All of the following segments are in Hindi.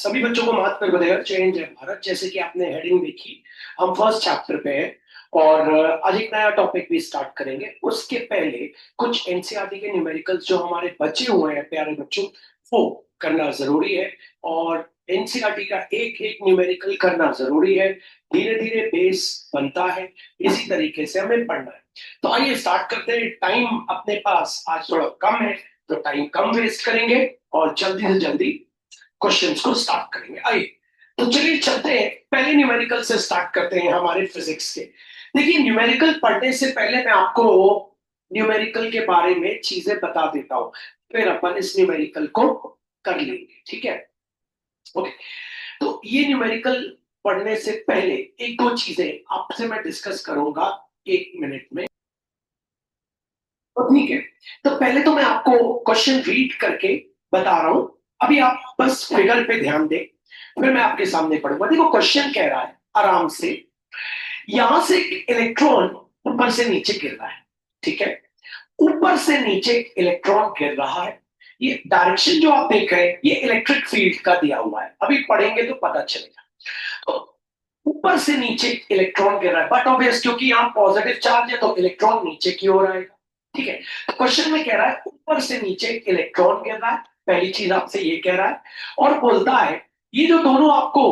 सभी बच्चों को मात पर बधाई। चेंज है भारत, जैसे कि आपने हेडिंग देखी, हम फर्स्ट चैप्टर पे हैं और आज एक नया टॉपिक भी स्टार्ट करेंगे। उसके पहले कुछ एनसीईआरटी के न्यूमेरिकल्स जो हमारे बचे हुए हैं प्यारे बच्चों, वो करना जरूरी है। और एनसीईआरटी का एक एक न्यूमेरिकल करना जरूरी है। धीरे धीरे बेस बनता है, इसी तरीके से हमें पढ़ना है। तो आइए स्टार्ट करते हैं। टाइम अपने पास आज थोड़ा कम है, तो टाइम कम वेस्ट करेंगे और जल्दी से जल्दी क्वेश्चंस को स्टार्ट करेंगे। आइए तो चलिए चलते हैं, पहले न्यूमेरिकल से स्टार्ट करते हैं हमारे फिजिक्स के। देखिए, न्यूमेरिकल पढ़ने से पहले मैं आपको न्यूमेरिकल के बारे में चीजें बता देता हूं, फिर अपन इस न्यूमेरिकल को कर लेंगे, ठीक है? ओके, तो ये न्यूमेरिकल पढ़ने से पहले एक दो चीजें आपसे मैं डिस्कस करूंगा 1 मिनट में। तो ठीक है, तो पहले तो मैं आपको क्वेश्चन रीड करके बता रहा हूं, अभी आप बस फिगर पे ध्यान दें, फिर मैं आपके सामने पढ़ूंगा। देखो क्वेश्चन कह रहा है आराम से, यहां से एक इलेक्ट्रॉन ऊपर से नीचे गिर रहा है, ठीक है? ऊपर से नीचे इलेक्ट्रॉन गिर रहा है। ये डायरेक्शन जो आप देख रहे हैं ये इलेक्ट्रिक फील्ड का दिया हुआ है, अभी पढ़ेंगे तो पता चलेगा। तो ऊपर से नीचे इलेक्ट्रॉन गिर रहा है, बट ऑब्वियस क्योंकि यहाँ पॉजिटिव चार्ज है तो इलेक्ट्रॉन नीचे की ओर आएगा, ठीक है? तो क्वेश्चन में कह रहा है ऊपर से नीचे इलेक्ट्रॉन गिर रहा है, पहली चीज आपसे ये कह रहा है। और बोलता है ये जो दोनों आपको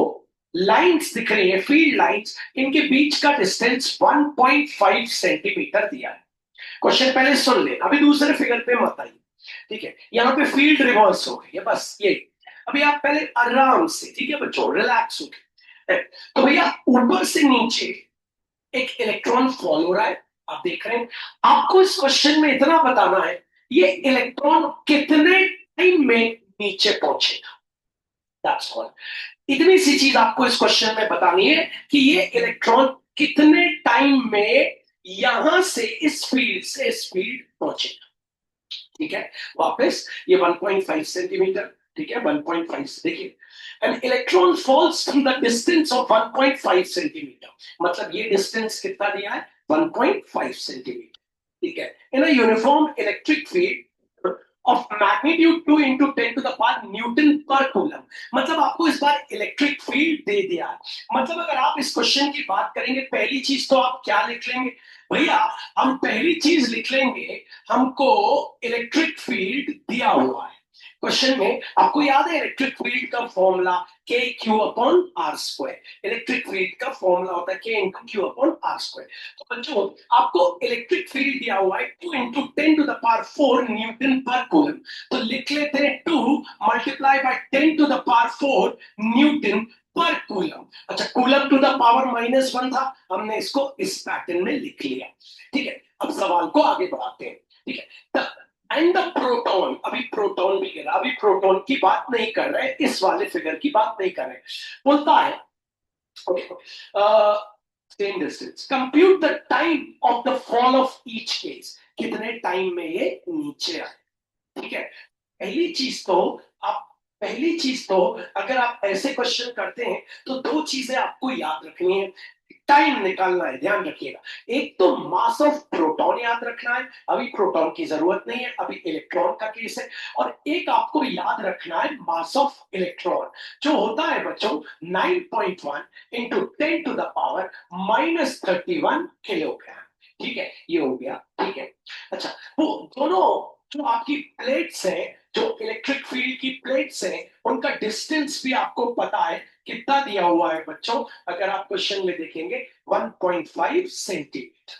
लाइंस दिख रही है, फील्ड लाइंस, इनके बीच का डिस्टेंस 1.5 सेंटीमीटर दिया है। क्वेश्चन पहले सुन ले, अभी दूसरे फिगर पे मत आइए, ठीक है? यहाँ पे फील्ड रिवर्स हो गई है, बस ये। अभी आप पहले आराम से, ठीक है बच्चों, रिलैक्स हो गए। तो भैया ऊपर से नीचे एक इलेक्ट्रॉन फॉल हो रहा है, आप देख रहे हैं। आपको इस क्वेश्चन में इतना बताना है, ये इलेक्ट्रॉन कितने टाइम में नीचे पहुंचेगा, दैट्स ऑल। इतनी सी चीज आपको इस क्वेश्चन में बतानी है कि ये इलेक्ट्रॉन कितने टाइम में यहां से इस फील्ड से इस फील्ड पहुंचेगा, ठीक है? वापस ये 1.5 सेंटीमीटर, ठीक है? 1.5, देखिए, an electron falls from the distance of 1.5 centimetre, मतलब ये डिस्टेंस कितना दिया है? 1.5 सेंटीमीटर, ठीक है? In a uniform electric field of magnitude 2 into 10 to the power newton per coulomb. मतलब आपको इस बार इलेक्ट्रिक फील्ड दे दिया है। मतलब अगर आप इस क्वेश्चन की बात करेंगे, पहली चीज तो आप क्या लिख लेंगे भैया? हम पहली चीज लिख लेंगे, हमको इलेक्ट्रिक फील्ड दिया हुआ है। क्वेश्चन में आपको याद है इलेक्ट्रिक फील्ड का formula K Q upon are square. Electric field का फॉर्मूला होता है के into Q upon are square. तो बच्चों आपको इलेक्ट्रिक फील्ड दिया हुआ है 2 into 10 to the power 4 newton per coulomb. तो लिख लेते हैं 2 multiply by 10 to the power 4 newton per coulomb. अच्छा, कूलम टू द पावर -1 था, हमने इसको इस पैटर्न में लिख लिया, ठीक है? अब सवाल को आगे बढ़ाते हैं, ठीक है? एंड द प्रोटॉन, अभी प्रोटॉन भी गिरा, अभी प्रोटॉन की बात नहीं कर रहे, इस वाले फिगर की बात नहीं कर रहे। बोलता है same distance, compute the time of the fall of each case, कितने टाइम में ये नीचे आए, ठीक है? पहली चीज तो अगर आप ऐसे क्वेश्चन करते हैं तो दो चीजें आपको याद रखनी है, टाइम निकालना है, ध्यान रखिएगा। एक तो मास ऑफ प्रोटॉन याद रखना है, अभी प्रोटॉन की जरूरत नहीं है, अभी इलेक्ट्रॉन का केस है। और एक आपको याद रखना है मास ऑफ इलेक्ट्रॉन, जो होता है बच्चों 9.1 into 10 to the power -31 kilogram, ठीक है? ये हो गया, ठीक है? अच्छा, वो दोनों जो आपकी प्लेट्स हैं, जो इलेक्ट्रिक फील्ड की प्लेट्स हैं, उनका डिस्टेंस भी आपको पता है कितना दिया हुआ है बच्चों? अगर आप क्वेश्चन में देखेंगे 1.5 सेंटीमीटर।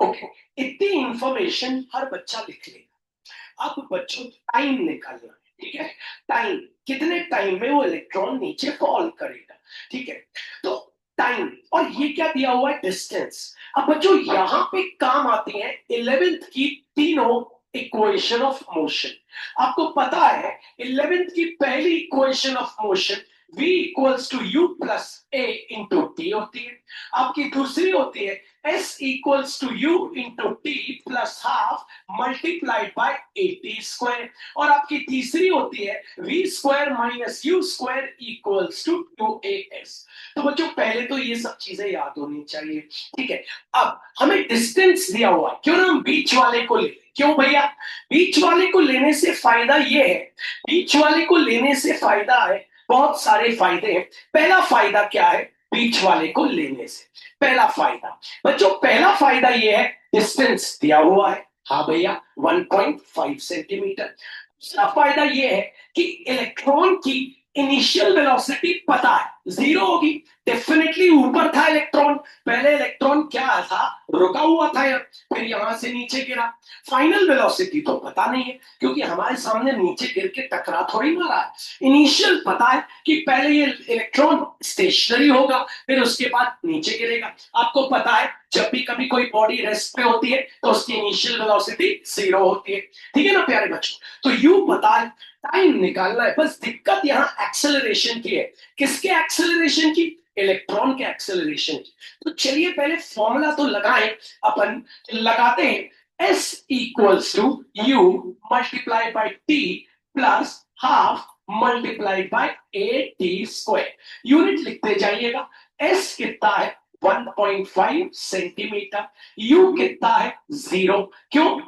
ओके, इतनी इंफॉर्मेशन हर बच्चा लिख लेगा। अब बच्चों टाइम निकालना है, ठीक है? टाइम, कितने टाइम में वो इलेक्ट्रॉन नीचे फॉल करेगा, ठीक है? तो टाइम, और ये क्या दिया हुआ है? डिस्टेंस। अब बच्चों यहां पे काम आती है 11th की तीनों इक्वेशन ऑफ मोशन। आपको पता है 11th की पहली equation of motion v equals to U plus A into T होती है। आपकी दूसरी होती है s equals to U into T plus half multiplied by A T square. और आपकी तीसरी होती है v square minus U square equals to 2as। तो बच्चों पहले तो ये सब चीजें याद होनी चाहिए, ठीक है? अब हमें डिस्टेंस दिया हुआ है, क्यों ना हम बीच वाले को ले? क्यों भैया? बीच वाले को लेने से फायदा ये है, बीच वाले को लेने से फायदा है बहुत सारे फायदे हैं। पहला फायदा क्या है बीच वाले को लेने से? पहला फायदा बच्चों, पहला फायदा ये है डिस्टेंस दिया हुआ है, हाँ भैया 1.5 सेंटीमीटर। दूसरा फायदा ये है कि इलेक्ट्रॉन की इनिशियल वेलोसिटी पता है, जीरो होगी। डेफिनेटली ऊपर था इलेक्ट्रॉन, पहले इलेक्ट्रॉन क्या था, रुका हुआ था यार, फिर यहां से नीचे गिरा। फाइनल वेलोसिटी तो पता नहीं है, क्योंकि हमारे सामने नीचे गिर के टकरा थोड़ी मारा है। इनिशियल पता है कि पहले ये इलेक्ट्रॉन स्टेशनरी होगा, फिर उसके बाद नीचे गिरेगा। आपको पता है जब भी कभी कोई बॉडी रेस्ट पे होती है तो उसकी इनिशियल वेलोसिटी जीरो होती है, ठीक है ना प्यारे बच्चों? तो यू पता है, टाइम निकालना है, बस दिक्कत यहाँ एक्सेलरेशन की है। किसके एक्सेलरेशन की? इलेक्ट्रॉन के एक्सेलरेशन की। तो चलिए पहले फॉर्मूला तो लगाएं, अपन लगाते हैं। S equals to U multiply by T plus half multiply by A T square. Unit लिखते जाइएगा। S कितना है 1.5 सेंटीमीटर, U कितना है 0। क्यों?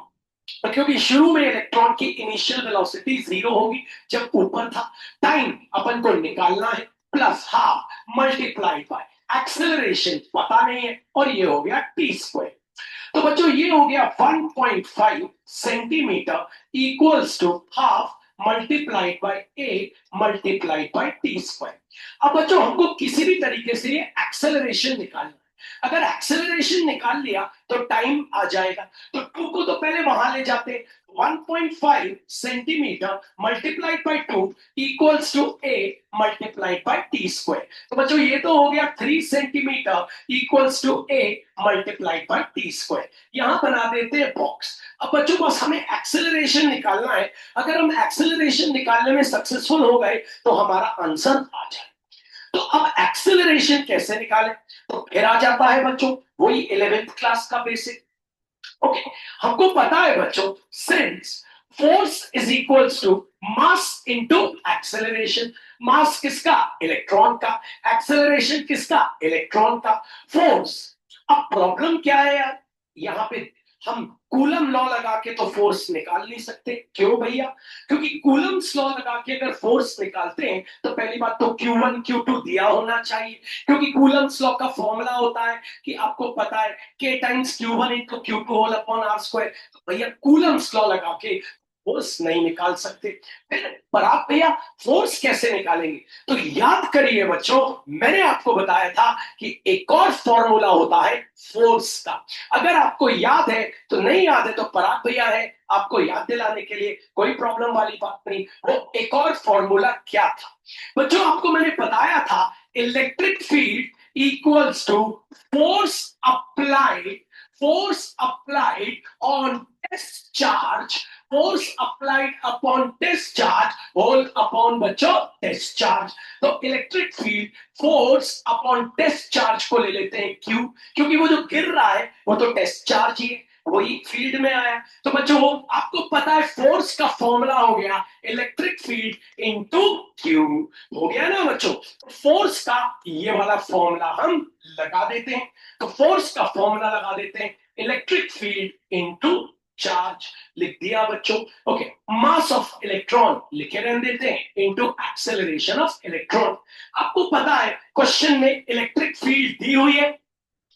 क्योंकि शुरू में इलेक्ट्रॉन की इनिशियल वेलोसिटी जीरो होगी जब ऊपर था। टाइम अपन को निकालना है, plus half multiplied bye acceleration पता नहीं है, और ये हो गया टी स्क्वायर। तो बच्चों ये हो गया 1.5 centimetre equals to half multiplied by A multiplied by T square. अब बच्चों हमको किसी भी तरीके से ये एक्सेलरेशन निकालना है। अगर एक्सेलरेशन निकाल लिया तो टाइम आ जाएगा। तो टू को तो पहले वहां ले जाते, 1.5 centimetre multiplied by two equals to A multiplied by T square. तो बच्चों ये तो हो गया 3 centimetre equals to A multiplied by T square. यहां बना देते हैं बॉक्स। अब बच्चों बस हमें एक्सेलरेशन निकालना है। अगर हम एक्सेलरेशन निकालने में सक्सेसफुल हो गए तो हमारा आंसर आ जाए। तो अब एक्सेलरेशन कैसे निकालें? तो फिर आ जाता है बच्चों वही 11th क्लास का बेसिक। ओके, हमको पता है बच्चों, since force is equals to mass into acceleration. Mass किसका? इलेक्ट्रॉन का। एक्सेलरेशन किसका? इलेक्ट्रॉन का। फोर्स। अब प्रॉब्लम क्या है यार, यहाँ पे हम कूलम लॉ लगा के तो फोर्स निकाल नहीं सकते। क्यों भैया? क्योंकि कूलम्स लॉ लगा के अगर फोर्स निकालते हैं तो पहली बात तो Q1 Q2 दिया होना चाहिए, क्योंकि कूलम्स लॉ का फॉर्मूला होता है कि आपको पता है K times Q1 into Q2 whole upon R square. तो भैया कूलम्स लॉ लगा के फोर्स नहीं निकाल सकते। पर आप भैया फोर्स कैसे निकालेंगे? तो याद करिए बच्चों, मैंने आपको बताया था कि एक और फॉर्मूला होता है फोर्स का। अगर आपको याद है तो, नहीं याद है तो पराग भैया है आपको याद दिलाने के लिए, कोई प्रॉब्लम वाली बात नहीं। वो एक और फॉर्मूला क्या था बच्चों? आपको मैंने बताया था electric field equals to force applied, force applied on test charge, force applied upon test charge whole upon बच्चों टेस्ट चार्ज। तो electric field force upon test charge को ले लेते हैं क्यू, क्योंकि वो जो गिर रहा है वो तो टेस्ट चार्ज ही है, वही फील्ड में आया। तो बच्चों वो आपको पता है फोर्स का फॉर्मूला हो गया इलेक्ट्रिक फील्ड इनटू क्यू। हो गया ना बच्चों? तो फोर्स का ये वाला फॉर्मूला हम लगा देते हैं। तो फोर्स का फॉर्मूला लगा देते हैं इलेक्ट्रिक फील्ड इनटू चार्ज, लिख दिया बच्चों। ओके, मास ऑफ इलेक्ट्रॉन लिखे रहने देते हैं इनटू एक्सेलरेशन ऑफ इलेक्ट्रॉन। आपको पता है क्वेश्चन में इलेक्ट्रिक फील्ड दी हुई है,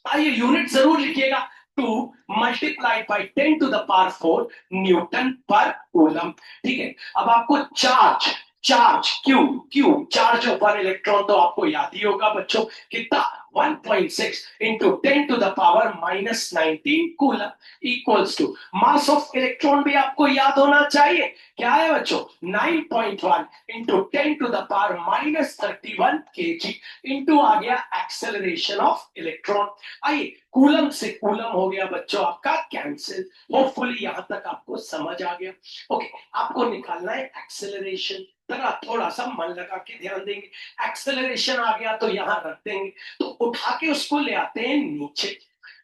आइए यूनिट जरूर लिखिएगा, 2 multiply by 10 to the power 4 newton per coulomb. ठीक है, अब आपको charge, charge Q, Q charge of one electron तो आपको याद ही होगा बच्चों, कितना 1.6 into 10 to the power -19 coulomb equals to mass of electron भी आपको याद होना चाहिए। क्या है बच्चों? 9.1 into 10 to the power -31 kg into आ गया एक्सेलरेशन ऑफ इलेक्ट्रॉन। आइए कूलम से कूलम हो गया बच्चों आपका कैंसिल। होपफुली यहां तक आपको समझ आ गया। ओके, आपको निकालना है एक्सेलरेशन। थोड़ा सा मन लगा के ध्यान देंगे। एक्सेलरेशन आ गया तो यहां रख देंगे, तो उठा के उसको ले आते हैं नीचे,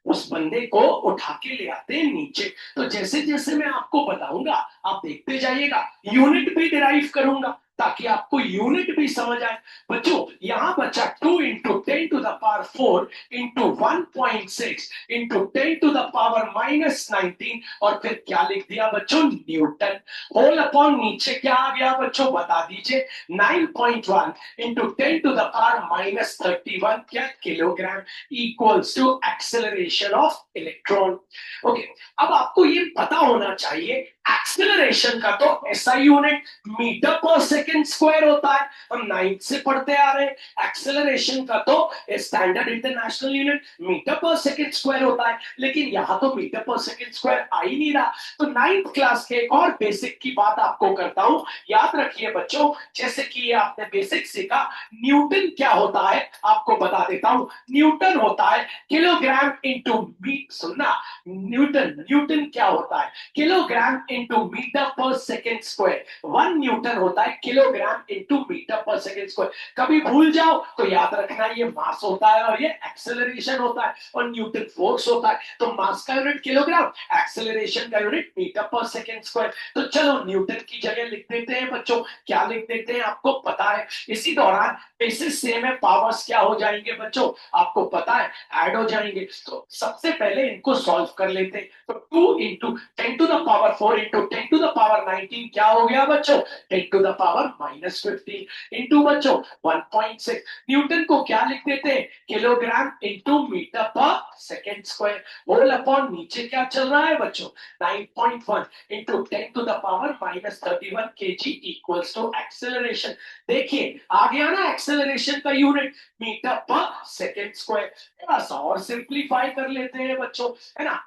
उस बंदे को उठा के ले आते हैं नीचे। तो जैसे जैसे मैं आपको बताऊंगा आप देखते जाइएगा, यूनिट भी डिराइव करूंगा। ताकि आपको यूनिट भी समझ आए। बच्चों यहां बचा 2 इंटू 10⁴ इंटू 1.6 इंटू 10⁻⁻19 और फिर क्या लिख दिया बच्चों, न्यूटन। होल अपॉन नीचे क्या आ गया बच्चों, बता दीजिए। 9.1 इंटू 10⁻31 क्या, kilogram, equals to acceleration of electron. Okay, अब आपको ये पता होना चाहिए एक्सेलरेशन का तो SI unit metre per second square होता है, हम 9 से पढ़ते आ रहे हैं। एक्सेलरेशन का तो standard international unit metre per second square होता है, लेकिन यहां तो मीटर पर सेकंड स्क्वायर आ ही नहीं रहा। तो 9th क्लास के एक और बेसिक की बात आपको करता हूं, याद रखिए बच्चों, जैसे कि ये आपने बेसिक सीखा, न्यूटन क्या होता है आपको बता देता हूं। न्यूटन होता है किलोग्राम इंटू मीटर, सुनना, न्यूटन न्यूटन क्या होता है, kilogram into metre per second square. 1 Newton होता है kilogram into metre per second square. कभी भूल जाओ तो याद रखना, ये मास होता है और ये एक्सेलरेशन होता है, और न्यूटन फोर्स होता है। तो मास का यूनिट किलोग्राम, एक्सेलरेशन का unit metre per second square. तो चलो न्यूटन की जगह लिख देते हैं बच्चों, क्या लिख देते हैं आपको पता है। इसी दौरान बेसिस सेम है, पावर्स क्या हो जाएंगे बच्चों, आपको पता है, ऐड हो जाएंगे। तो सबसे पहले इनको सॉल्व कर लेते हैं। तो 2 इंटू 10⁴ इंटू 10⁻19 क्या हो गया बच्चों, 10⁻⁻15 इंटू बच्चों 1.6। न्यूटन को क्या लिख देते हैं, kilogram into metre per second square. Whole upon नीचे क्या चल रहा है बच्चों, 9.1 into 10⁻31 KG equals to acceleration. देखिए आ गया ना एक्सेलरेशन का unit, metre per second square. थोड़ा सा और सिंप्लीफाई कर लेते हैं बच्चों, है ना।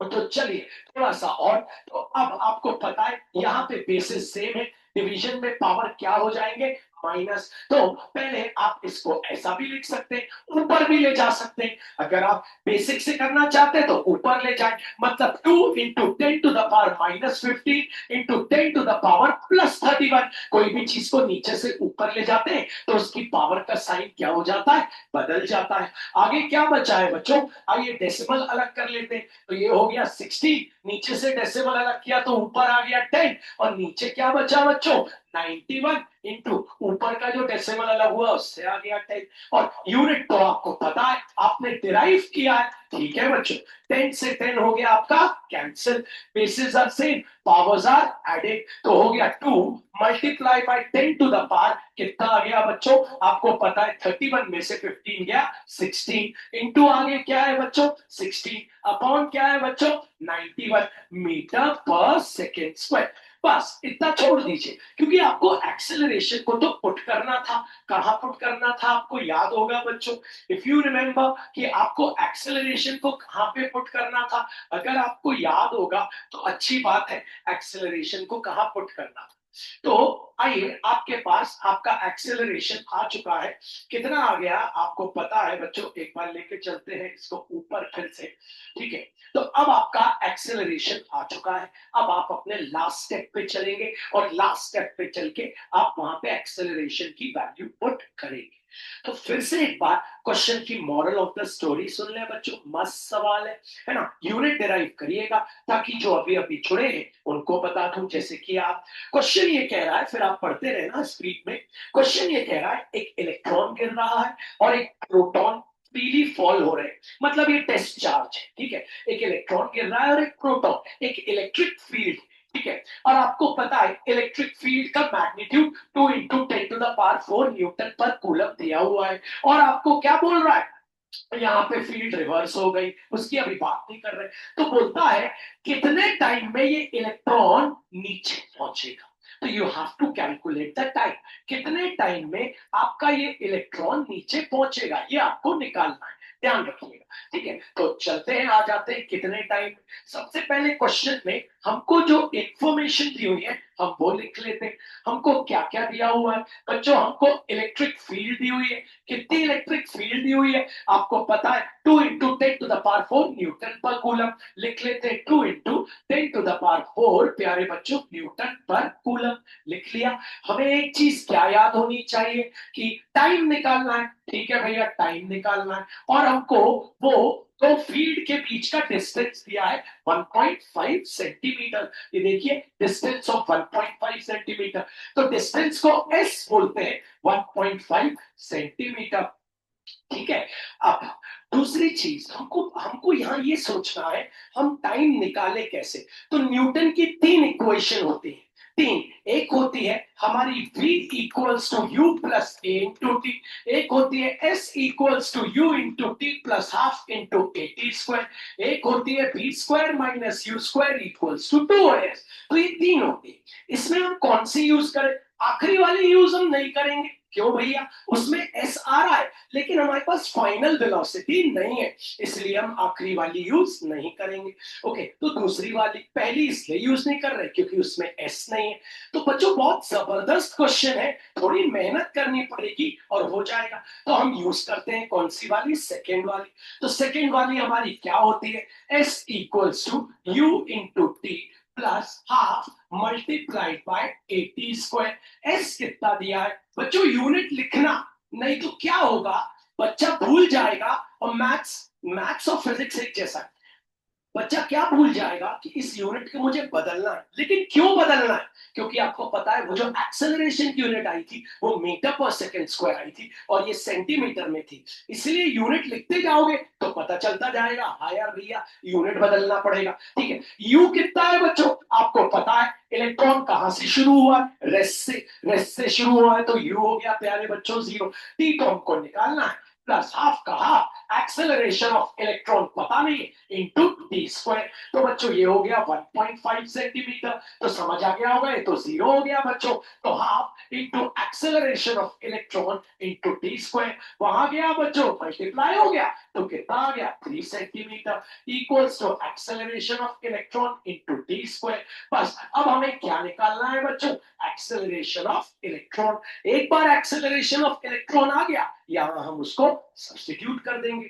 तो चलिए थोड़ा सा और, तो अब आपको पता है यहाँ पे बेसिस सेम है, डिवीजन में पावर क्या हो जाएंगे, माइनस। तो पहले आप इसको ऐसा भी लिख सकते हैं, ऊपर भी ले जा सकते हैं। अगर आप बेसिक से करना चाहते हैं तो ऊपर ले जाए, मतलब 2 इंटू 10⁻⁻15 इंटू 10⁻+31। कोई भी चीज को नीचे से ऊपर ले जाते हैं तो उसकी पावर का साइन क्या हो जाता है, बदल जाता है। आगे क्या बचा है बच्चों, आइए डेसिमल अलग कर लेते हैं। तो ये हो गया 60, नीचे से डेसिमल अलग किया तो ऊपर आ गया 10, और नीचे क्या बचा बच्चों, 91 इंटू ऊपर का जो डेसिमल अलग हुआ उससे आ गया 10। और यूनिट तो आपको पता है, आपने डिराइव किया है, ठीक है बच्चों। 10 से 10 हो गया आपका cancel, basis are same, powers are added. तो हो गया 2 मल्टीप्लाई बाय 10⁻, कितना आ गया बच्चों, आपको पता है 31 में से 15 गया 16, इंटू आगे क्या है बच्चों 16, अपॉन क्या है बच्चों 91 मीटर पर सेकेंड स्क्वायर। बस इतना छोड़ दीजिए, क्योंकि आपको एक्सेलरेशन को तो पुट करना था। कहां पुट करना था आपको याद होगा बच्चों, इफ यू रिमेंबर कि आपको एक्सेलरेशन को कहां पे पुट करना था, अगर आपको याद होगा तो अच्छी बात है, एक्सेलरेशन को कहां पुट करना था। तो आइए, आपके पास आपका एक्सेलरेशन आ चुका है, कितना आ गया आपको पता है बच्चों, एक बार लेके चलते हैं इसको ऊपर फिर से, ठीक है। तो अब आपका एक्सेलरेशन आ चुका है, अब आप अपने लास्ट स्टेप पे चलेंगे, और लास्ट स्टेप पे चल के आप वहां पे एक्सेलरेशन की वैल्यू पुट करेंगे। तो फिर से एक बार क्वेश्चन की मॉरल ऑफ द स्टोरी सुन ले बच्चों, मस्त सवाल है ना। यूनिट डिराइव करिएगा ताकि जो अभी अभी जुड़े हैं उनको बता दूं, जैसे कि आप, क्वेश्चन ये कह रहा है, फिर आप पढ़ते रहना स्पीड में। क्वेश्चन ये कह रहा है एक इलेक्ट्रॉन गिर रहा है और एक प्रोटॉन फ्रीली फॉल हो रहे हैं, मतलब ये टेस्ट चार्ज है, ठीक है। एक इलेक्ट्रॉन गिर रहा है और एक प्रोटॉन, एक इलेक्ट्रिक फील्ड, ठीक है। और आपको पता है इलेक्ट्रिक फील्ड का magnitude 2 into 10⁴ Newton per coulomb दिया हुआ है, और आपको क्या बोल रहा है, यहाँ पे फील्ड रिवर्स हो गई, उसकी अभी बात नहीं कर रहे। तो बोलता है कितने टाइम में ये इलेक्ट्रॉन नीचे पहुंचेगा। तो you have to calculate the time, कितने टाइम में आपका ये इलेक्ट्रॉन नीचे पहुंचेगा, ये आपको निकालना है, ध्यान रखिएगा, ठीक है। तो चलते हैं, आ जाते हैं कितने टाइम। सबसे पहले क्वेश्चन में हमको जो इंफॉर्मेशन दी हुई है हम वो लिख लेते हैं। हमको क्या क्या दिया हुआ है बच्चों, हमको इलेक्ट्रिक फील्ड दी हुई है, कितनी इलेक्ट्रिक फील्ड दी हुई है आपको पता है, 2 इंटू 10⁴ न्यूटन पर कूलम। लिख लेते हैं 2 इंटू 10⁴, प्यारे बच्चों, न्यूटन पर कूलम। लिख लिया। हमें एक चीज क्या याद होनी चाहिए कि टाइम निकालना है, ठीक है भैया, टाइम निकालना है, और हमको वो तो फील्ड के बीच का डिस्टेंस दिया है 1.5 सेंटीमीटर। ये देखिए डिस्टेंस ऑफ 1.5 सेंटीमीटर, तो डिस्टेंस को एस बोलते हैं, 1.5 सेंटीमीटर। ठीक है। अब दूसरी चीज हमको हमको यहाँ ये सोचना है, हम टाइम निकाले कैसे। तो न्यूटन की तीन इक्वेशन होती है, तीन। एक होती है हमारी v equals to U plus A into T, एक होती है s equals to U into T plus half into A T square, एक होती है B square minus U square equals to 2s। तो ये तीन होती है। इसमें हम कौन सी यूज करें? आखिरी वाली यूज हम नहीं करेंगे। क्यों भैया? उसमें एस आ रहा है लेकिन हमारे पास फाइनल वेलोसिटी नहीं है, इसलिए हम आखिरी वाली यूज नहीं करेंगे। ओके, तो दूसरी वाली, पहली इसलिए यूज नहीं कर रहे क्योंकि उसमें एस नहीं है। तो बच्चों बहुत जबरदस्त क्वेश्चन है, थोड़ी मेहनत करनी पड़ेगी और हो जाएगा। तो हम यूज करते हैं कौन सी वाली? सेकेंड वाली। तो सेकेंड वाली हमारी क्या होती है? S equals to U into T plus half multiplied by 80 square. S कितना दिया है बच्चों? यूनिट लिखना, नहीं तो क्या होगा, बच्चा भूल जाएगा। और मैथ्स मैथ्स और फिजिक्स एक जैसा है, बच्चा क्या भूल जाएगा कि इस यूनिट को मुझे बदलना है। लेकिन क्यों बदलना है? क्योंकि आपको पता है वो जो एक्सेलरेशन की यूनिट आई थी वो मीटर पर सेकंड स्क्वायर आई थी और ये सेंटीमीटर में थी, इसलिए यूनिट लिखते जाओगे तो पता चलता जाएगा हाँ यार भैया यूनिट बदलना पड़ेगा। ठीक है, यू कितना है बच्चों? आपको पता है इलेक्ट्रॉन कहां से शुरू हुआ है? रेस्ट से शुरू हुआ है, तो यू हो गया प्यारे बच्चों 0। टी तो हमको निकालना है, प्लस हाफ का हाफ एक्सेलरेशन ऑफ इलेक्ट्रॉन पता नहीं इंटू टी स्क्वायर। तो बच्चों ये हो गया 1.5 सेंटीमीटर, तो समझ आ गया होगा ये तो 0 हो गया बच्चों। तो half into acceleration of electron into T square, वहां गया बच्चों मल्टीप्लाई हो गया, तो कितना आ गया 3 centimetre equals to acceleration of electron into T square. बस अब हमें क्या निकालना है बच्चों? Acceleration of electron. एक बार एक्सेलरेशन ऑफ इलेक्ट्रॉन आ गया, यहां हम उसको सब्स्टिट्यूट कर देंगे।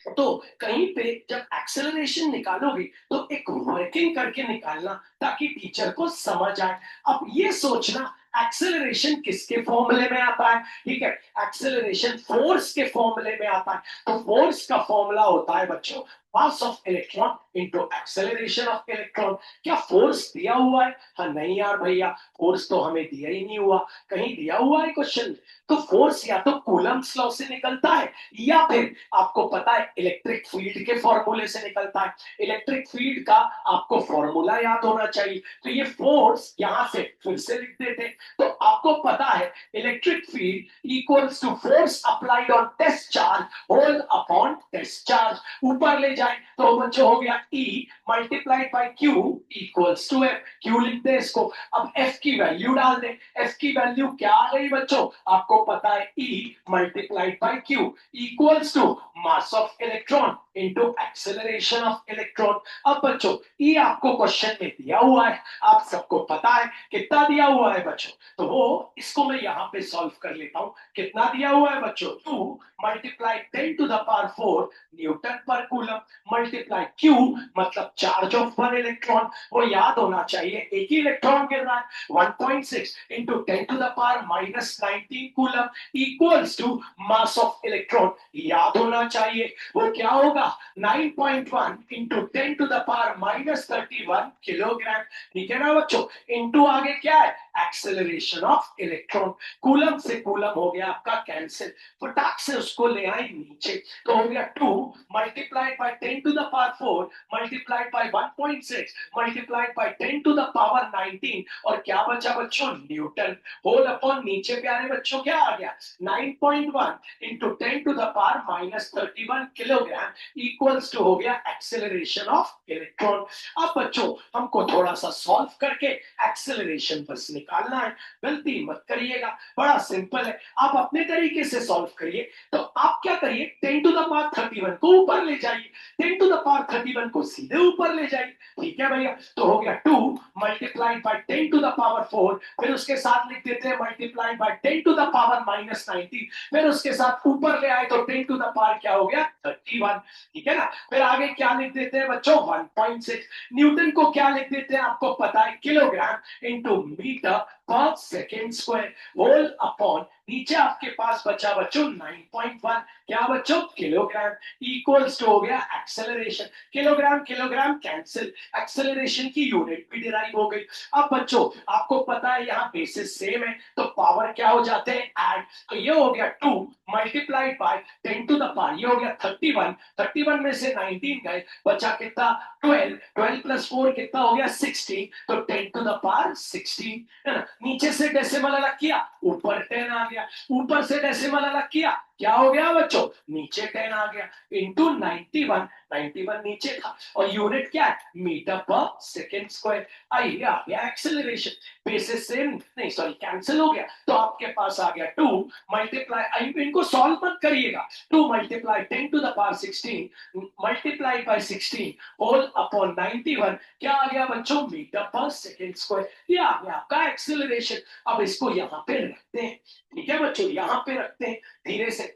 तो कहीं पे जब एक्सेलरेशन निकालोगे तो एक वर्किंग करके निकालना ताकि टीचर को समझ आए। अब ये सोचना एक्सेलरेशन किसके फॉर्मूले में आता है? ठीक है, एक्सेलरेशन फोर्स के फॉर्मूले में आता है। तो फोर्स का फॉर्मूला होता है बच्चों मास of electron into acceleration of electron. क्या फोर्स दिया हुआ है? हाँ नहीं यार भैया, फोर्स तो हमें दिया ही नहीं हुआ, कहीं दिया हुआ है क्वेश्चन? तो फोर्स या तो कूलम्स लॉ से निकलता है या फिर आपको पता है इलेक्ट्रिक फील्ड के फॉर्मूले से निकलता है। इलेक्ट्रिक फील्ड का आपको फॉर्मूला याद होना चाहिए। तो ये फोर्स यहां से फिर से लिख देते। तो आपको पता है electric field equals to force applied on test charge whole upon test charge. ऊपर ले जाए तो बच्चों हो गया E multiplied by Q equals to F। Q लिखते हैं इसको। अब F की वैल्यू डाल दें। F की वैल्यू क्या आ गई बच्चों? आपको पता है E multiplied by Q equals to mass of electron into acceleration of electron. अब बच्चों E आपको क्वेश्चन में दिया हुआ है, आप सबको पता है कितना दिया हुआ है बच्चों। तो वो इसको मैं यहाँ पे सॉल्व कर लेता हूँ। कितना दिया हुआ है बच्चों? 2 multiply 10 to the power 4 newton per coulomb multiply Q मतलब चार्ज ऑफ वन इलेक्ट्रॉन। वो याद होना चाहिए, एक ही इलेक्ट्रॉन गिर रहा है। 1.6 into 10 to the power minus 19 coulomb equals to mass of electron. याद होना चाहिए वो क्या होगा? 9.1 into 10 to the power minus 31 kilogram. ठीक है ना बच्चों? इंटू आगे क्या है? Acceleration of electron. कूलम से कूलम हो गया आपका कैंसिल, फटाक से उसको ले आए नीचे। तो हो गया 2 multiplied by 10 to the power 4 multiplied by 1.6 multiplied by 10 to the power 19 और क्या बचा बच्चों? न्यूटन। होल अपॉन नीचे प्यारे बच्चों क्या आ गया? 9.1 into 10 to the power minus 31 kilogram equals to हो गया एक्सेलरेशन ऑफ इलेक्ट्रॉन। अब बच्चों हमको थोड़ा सा सॉल्व करके एक्सेलरेशन बस निकालना है, गलती मत करिएगा, बड़ा सिंपल है। आप अपने तरीके से सॉल्व करिए। तो आप क्या करिए, 10 टू द पावर 31 को ऊपर ले जाइए, 10 टू द पावर 31 को सीधे ऊपर ले जाइए। ठीक है भैया? तो हो गया 2 multiplied by 10 to the power 4, फिर उसके साथ लिख देते हैं multiplied by 10 to the power minus 19, फिर उसके साथ ऊपर ले आए तो 10 टू द पावर क्या हो गया? 31। ठीक है ना? फिर आगे क्या लिख देते हैं बच्चों? 1.6। न्यूटन को क्या लिख देते हैं? आपको पता है kilogram into metre per second square whole upon नीचे आपके पास बचा बच्चों 9.1 क्या बच्चों किलोग्राम इक्वल्स टू हो गया acceleration kilogram kilogram cancel acceleration की यूनिट भी डिराइव हो गई। अब बच्चों आपको पता है यहाँ बेसिस सेम है तो पावर क्या हो जाते हैं ऐड तो ये हो गया 2 multiplied by 10 to the power ये हो गया 31 31 में से 19 गए बचा कितना 12 12 प्लस 4 कितना हो गया 16 तो 10 टू द पावर 16 है ना नीचे से डेसिमल अलग किया ऊपर 10 आ गया ऊपर से डेसिमल अलग किया क्या हो गया बच्चों नीचे 10 आ गया इंटू 91 91 नीचे था और यूनिट क्या है मीटर पर सेकेंड स्क्वायर आइए आ गया एक्सेलरेशन बेसिस सेम नहीं सॉरी कैंसिल हो गया तो आपके पास आ गया 2 मल्टीप्लाई इनको सॉल्व मत करिएगा 2 multiply 10 to the power 16 multiply by 16 whole upon 91 क्या आ गया बच्चों मीटर पर सेकेंड स्क्वायर ये आ गया आपका एक्सेलरेशन। अब इसको यहाँ पे रखते हैं ठीक है बच्चों यहाँ पे रखते हैं धीरे से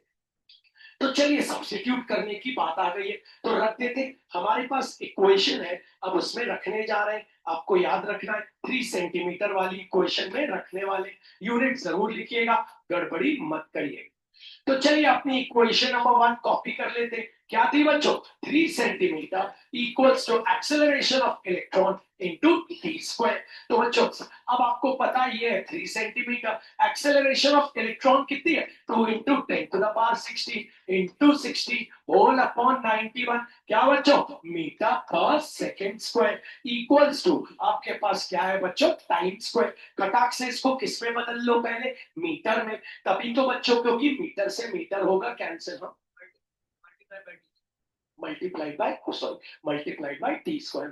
तो चलिए सब्स्टिट्यूट करने की बात आ गई है तो रख देते हमारे पास इक्वेशन है अब उसमें रखने जा रहे हैं आपको याद रखना है 3 सेंटीमीटर वाली इक्वेशन में रखने वाले यूनिट जरूर लिखिएगा गड़बड़ी मत करिए। तो चलिए अपनी इक्वेशन नंबर 1 कॉपी कर लेते हैं क्या थी बच्चों 3 centimetre equals to acceleration of electron into T square. तो बच्चों अब आपको पता ये है 3 सेंटीमीटर एक्सेलरेशन ऑफ इलेक्ट्रॉन कितनी है 2 into 10 to the power 60 into 60 whole upon 91 क्या बच्चों metre per second square equals to आपके पास क्या है बच्चों टाइम स्क्वायर कटाक से इसको किस में बदल लो पहले मीटर में तभी तो बच्चों क्योंकि मीटर से मीटर होगा कैंसिल हम multiplied by sorry multiplied by T square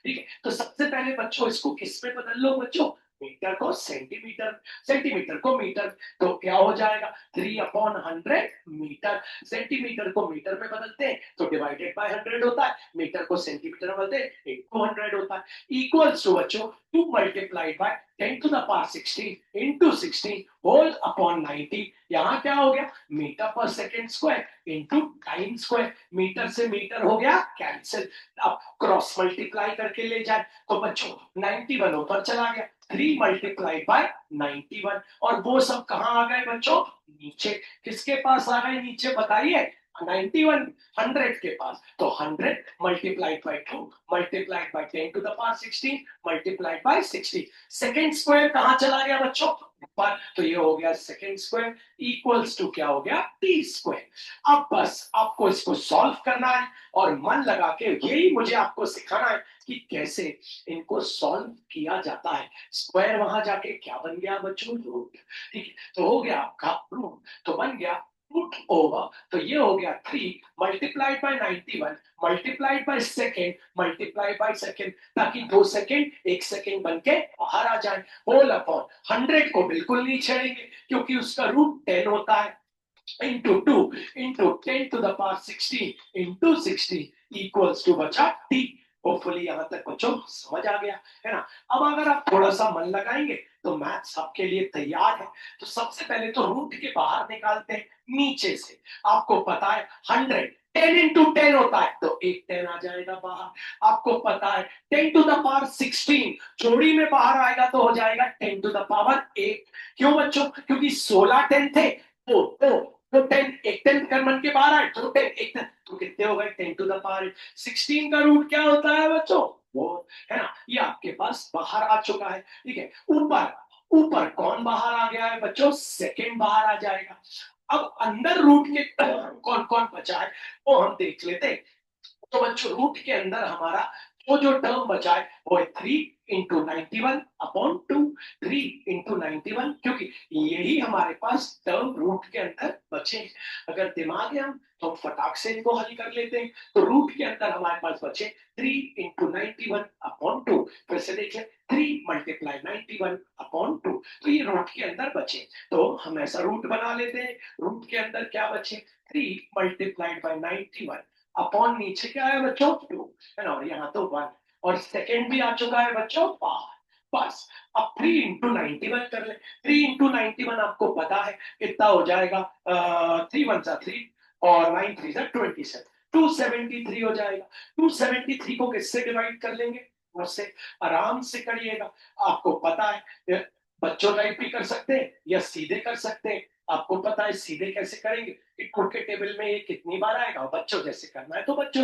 ठीक है। तो सबसे पहले बच्चों इसको किस में बदल लो बच्चों मीटर को सेंटीमीटर सेंटीमीटर को मीटर तो क्या हो जाएगा 3/100 मीटर सेंटीमीटर को मीटर में बदलते हैं तो डिवाइडेड बाय 100 होता है मीटर को सेंटीमीटर में बदलते हैं इनटू 100 होता है इक्वल्स टू बच्चों 2 multiplied by 10 to the power 16 into 16 whole upon 90 यहाँ क्या हो गया metre per second square into time square metre से मीटर हो गया कैंसिल अब क्रॉस मल्टीप्लाई करके ले जाए तो बच्चों 91 ऊपर चला गया 3 मल्टीप्लाई बाय 91 और वो सब कहां आ गए बच्चों नीचे किसके पास आ गए नीचे बताइए 91 100 के पास तो 100 multiplied by 2 multiplied by 10 to the power 16 multiplied by 60 second square कहां चला गया बच्चों ऊपर तो ये हो गया सेकेंड स्क्वायर इक्वल्स टू क्या हो गया टी स्क्वायर। अब बस आपको इसको सॉल्व करना है और मन लगा के यही मुझे आपको सिखाना है कि कैसे इनको सॉल्व किया जाता है। स्क्वायर वहां जाके क्या बन गया बच्चों रूट ठीक है तो हो गया आपका रूट तो बन गया रूट ओवर तो ये हो गया 3 multiplied by 91 multiplied by second multiplied by second ताकि 2 सेकेंड 1 सेकेंड बन के बाहर आ जाए होल अपॉन 100 को बिल्कुल नहीं छेड़ेंगे क्योंकि उसका रूट 10 होता है into 2 into 10 to the power 16 into 60 equals to बचा टी होपफुली यहां तक बच्चों समझ आ गया है ना। अब अगर आप थोड़ा सा मन लगाएंगे तो मैथ्स आपके लिए तैयार है। तो सबसे पहले तो रूट के बाहर निकालते हैं नीचे से आपको पता है 100 10 इंटू 10 होता है तो एक 10 आ जाएगा बाहर आपको पता है 10 टू द पावर 16 जोड़ी में बाहर आएगा तो हो जाएगा 10 टू द पावर 8 क्यों बच्चों क्योंकि 16 10 थे तो 10 एक 10 कर मन के बाहर आए तो 10 एक 10 तो कितने हो गए 10 टू द पावर 16 का रूट क्या होता है बच्चों वो है ना ये आपके पास बाहर आ चुका है ठीक है। ऊपर ऊपर कौन बाहर आ गया है बच्चों सेकेंड बाहर आ जाएगा। अब अंदर रूट के कौन कौन बचा है वो हम देख लेते हैं। तो बच्चों रूट के अंदर हमारा वो जो टर्म बचा है वो है 3 इंटू 91 अपॉन 2 3 इंटू 91 क्योंकि यही हमारे पास टर्म रूट के अंदर बचे। अगर दिमाग है हम तो फटाक से इनको हल कर लेते हैं। तो रूट के अंदर हमारे पास बचे 3 इंटू 91 अपॉन 2 फिर से देख लें 3 मल्टीप्लाई 91 अपॉन 2 तो ये रूट के अंदर बचे। तो हम ऐसा रूट बना लेते हैं रूट के अंदर क्या बचे 3 मल्टीप्लाइड बाय 91 अपॉन नीचे क्या है बच्चों 2 है ना और यहाँ तो 1 और सेकेंड भी आ चुका है बच्चों बस अब 3 इंटू 91 कर ले 3 इंटू 91 आपको पता है कितना हो जाएगा 3 1 3 और 9 3 27 273 हो जाएगा। 273 को किससे डिवाइड कर लेंगे उससे आराम से करिएगा आपको पता है बच्चों टाइप भी कर सकते हैं या सीधे कर सकते हैं। आपको पता है सीधे कैसे करेंगे कि खुद के टेबल में ये कितनी बार आएगा, बच्चों जैसे करना है तो बच्चों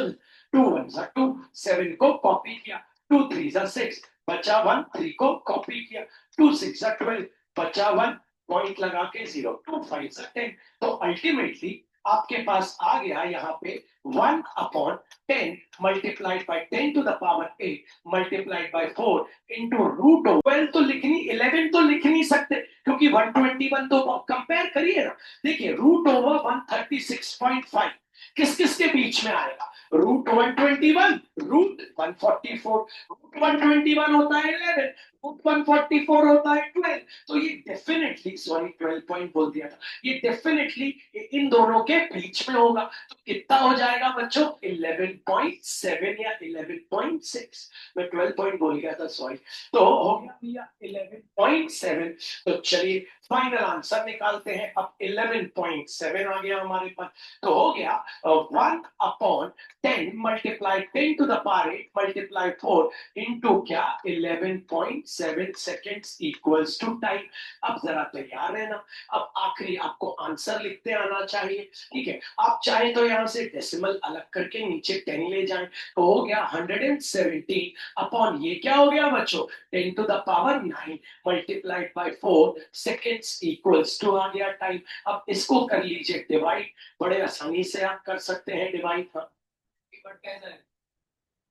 2 1 2 7 को कॉपी किया, 2 3 6 बचा 1, 3 को कॉपी किया, 2 6 12 बचा 1, पॉइंट लगा के 0, 2 5 10। तो अल्टीमेटली आपके पास आ गया यहाँ पे 1/10 multiplied by 10⁸ multiplied by 4 into root 12 तो लिखनी 11 तो लिख नहीं सकते क्योंकि 121 तो कंपेयर करिए ना। देखिए रूट ओवर 136.5 किस किस के बीच में आएगा, रूट 121 रूट 144, रूट 121 होता है 11, रूट 144 होता है 12। तो ये डेफिनेटली, सॉरी 12 पॉइंट बोल दिया था, ये डेफिनेटली इन दोनों के बीच में होगा। तो कितना हो जाएगा बच्चों, 11.7 या 11.6। मैं 12 पॉइंट बोल गया था, सॉरी। तो हो गया भैया 11.7। तो चलिए फाइनल आंसर निकालते हैं। अब 11.7 आ गया हमारे पास, तो हो गया 1/10 मल्टीप्लाई 10⁸ मल्टीप्लाई 4 इंटू क्या 11.7 सेकेंड्स इक्वल्स टू टाइम। अब जरा तैयार रहना, अब आखिरी आपको आंसर लिखते आना चाहिए, ठीक है। आप चाहे तो यहाँ से डेसिमल अलग करके नीचे 10 ले जाएं, तो हो गया 117 अपॉन ये क्या हो गया बच्चों 10⁹ multiplied by 4 seconds equals to आ गया टाइम। अब इसको कर लीजिए डिवाइड, बड़े आसानी से आप कर सकते हैं डिवाइड। हाँ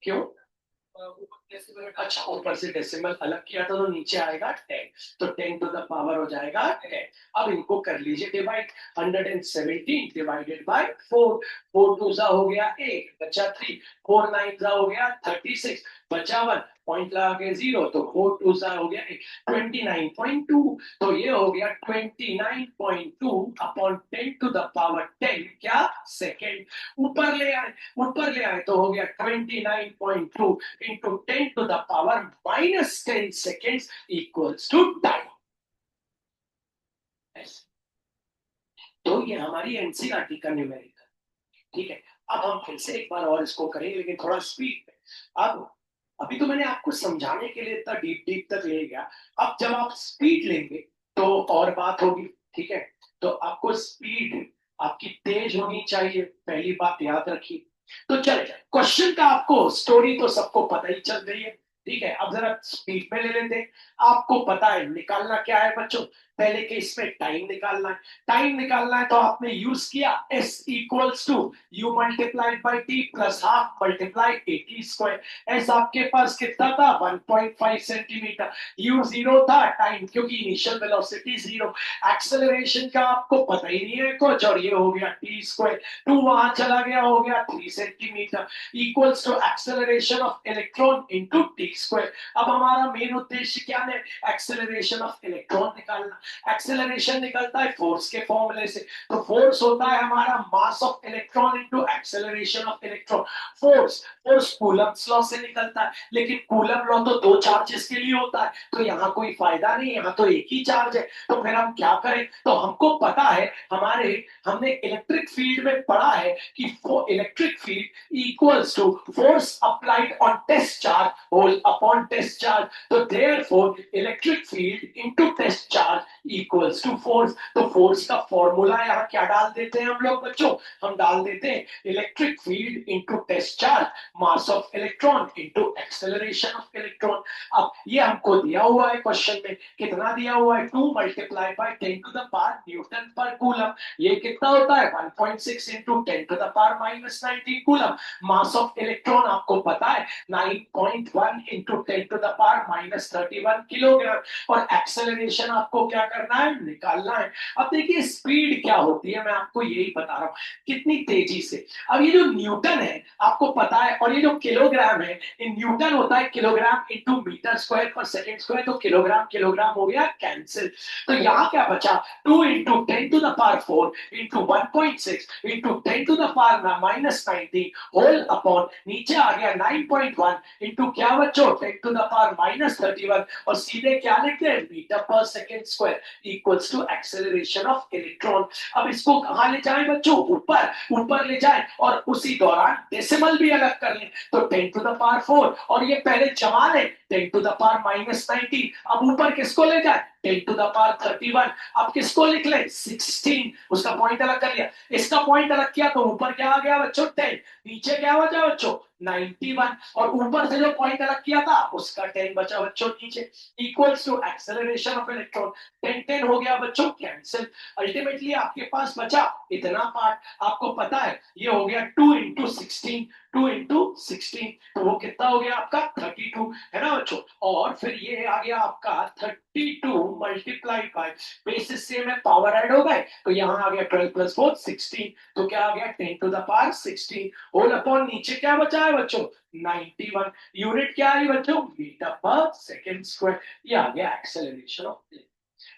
क्यों, अच्छा ऊपर से डेसिमल अलग किया था तो नीचे आएगा 10, तो 10⁻ हो जाएगा 10। अब इनको कर लीजिए डिवाइड, 117 डिवाइडेड बाय 4, 4 2 हो गया 8 बचा 3, 4 9 हो गया 36 बचा 1, पॉइंट लगा के 0, तो 4 2 हो गया 29.2। तो ये हो गया 29.2 अपॉन 10⁻10 क्या सेकेंड। ऊपर ले आए, ऊपर ले आए तो हो गया 29.2 into 10⁻−10 seconds equals to time। तो ये हमारी एनसीईआरटी का न्यूमेरिकल, ठीक है। अब हम फिर से एक बार और इसको करेंगे लेकिन थोड़ा स्पीड में। अब अभी तो मैंने आपको समझाने के लिए इतना डीप डीप तक ले गया, अब जब आप स्पीड लेंगे तो और बात होगी, ठीक है। तो आपको स्पीड आपकी तेज होनी चाहिए, पहली बात याद रखिए। तो चले जाए क्वेश्चन का, आपको स्टोरी तो सबको पता ही चल रही है, ठीक है। अब जरा स्पीड में ले लेते हैं। आपको पता है निकालना क्या है बच्चों, पहले के इसमें टाइम निकालना है। टाइम निकालना है तो आपने यूज किया s equals to u multiplied by T plus half multiplied T square. S आपके पास कितना था 1.5 सेंटीमीटर, u 0 था टाइम क्योंकि इनिशियल वेलोसिटी 0, एक्सेलरेशन का आपको पता ही नहीं है कुछ, और ये हो गया टी स्क्वायर, 2 वहां चला गया हो गया 3 centimetre equals to acceleration of electron into T square. अब हमारा मेन उद्देश्य क्या है, एक्सेलरेशन ऑफ इलेक्ट्रॉन निकालना। एक्सेलरेशन निकलता है फोर्स के फॉर्मूले से, तो फोर्स होता है हमारा मास of electron into acceleration of electron. Force force Coulomb's law से निकलता है, लेकिन कूलम्ब लॉ तो 2 चार्जेस के लिए होता है, तो यहाँ कोई फायदा नहीं, यहाँ तो एक ही चार्ज है। तो फिर हम क्या करें, तो हमको पता है हमने इलेक्ट्रिक फील्ड में पढ़ा है कि electric field equals to force applied on test charge whole upon test charge. तो therefore electric field into test charge equals to force. तो फोर्स का फॉर्मूला यहाँ क्या डाल देते हैं हम लोग बच्चों, हम डाल देते हैं electric field into test charge mass of electron into acceleration of electron. अब ये हमको दिया हुआ है क्वेश्चन में, कितना दिया हुआ है 2 multiply by 10 to the power newton per coulomb. ये कितना होता है 1.6 into 10 to the power -19 coulomb. Mass of electron आपको पता है 9.1 into 10 to the power -31 kilogram. और एक्सेलरेशन आपको क्या करना है, निकालना है। अब देखिए स्पीड क्या होती है, मैं आपको यही बता रहा हूं कितनी तेजी से। अब ये जो न्यूटन है आपको पता है, और ये जो किलोग्राम है, न्यूटन होता है kilogram into metre square per second square, तो किलोग्राम किलोग्राम हो गया कैंसिल। तो यहाँ क्या बचा 2 into 10 to the power 4 into 1.6 into 10 to the power -19 whole upon नीचे आ गया 9.1 इंटू क्या बच्चों 10 टू द पावर -31, और सीधे क्या लिखते हैं metre per second square. Equals to acceleration of electron. अब इसको कहां ले जाएं बच्चों, ऊपर, ऊपर ले जाएं और उसी दौरान डेसिमल भी अलग कर लें। तो 10 टू द पावर 4 और ये पहले जमा लें 10 टू द पावर -19। अब ऊपर किसको ले जाए 10 टू द पावर 31। अब किसको लिख ले 16, उसका पॉइंट अलग कर लिया, इसका पॉइंट अलग किया तो ऊपर क्या आ गया बच्चों 10, नीचे क्या बचा बच्चों 91 और ऊपर से जो पॉइंट अलग किया था उसका 10 बचा बच्चों नीचे। Equals to acceleration of electron, 10 10 हो गया बच्चों कैंसिल। अल्टीमेटली आपके पास बचा इतना पार्ट, आपको पता है ये हो गया 2 इंटू 16, 2 इंटू 16 तो वो कितना हो गया आपका 32 है ना बच्चों। और फिर ये आ गया आपका 32 मल्टीप्लाइड बाय, बेसिस सेम है पावर ऐड हो गए तो यहाँ आ गया 12 प्लस 4 16 तो क्या आ गया 10 to the power 16 whole upon नीचे क्या बचा है बच्चों 91। यूनिट क्या आई बच्चों मीटर पर सेकंड स्क्वायर। ये आ गया एक्सेलरेशन ऑफ प्लेन।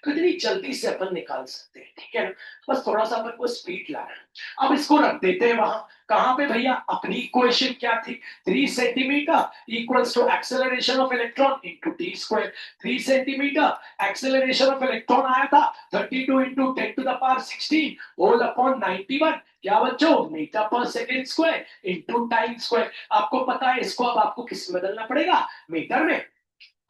तो इतनी जल्दी से अपन निकाल सकते हैं, ठीक है ना। बस थोड़ा सा अपन को स्पीड लाना है। अब इसको रख देते हैं वहां, कहां पे भैया, अपनी इक्वेशन क्या थी 3 centimetre equals to acceleration of electron into T square. 3 centimetre acceleration of electron आया था 32 into 10 to the power 16 whole upon 91 क्या बच्चों metre per second square into time square. आपको पता है इसको अब आपको किस में बदलना पड़ेगा मीटर में,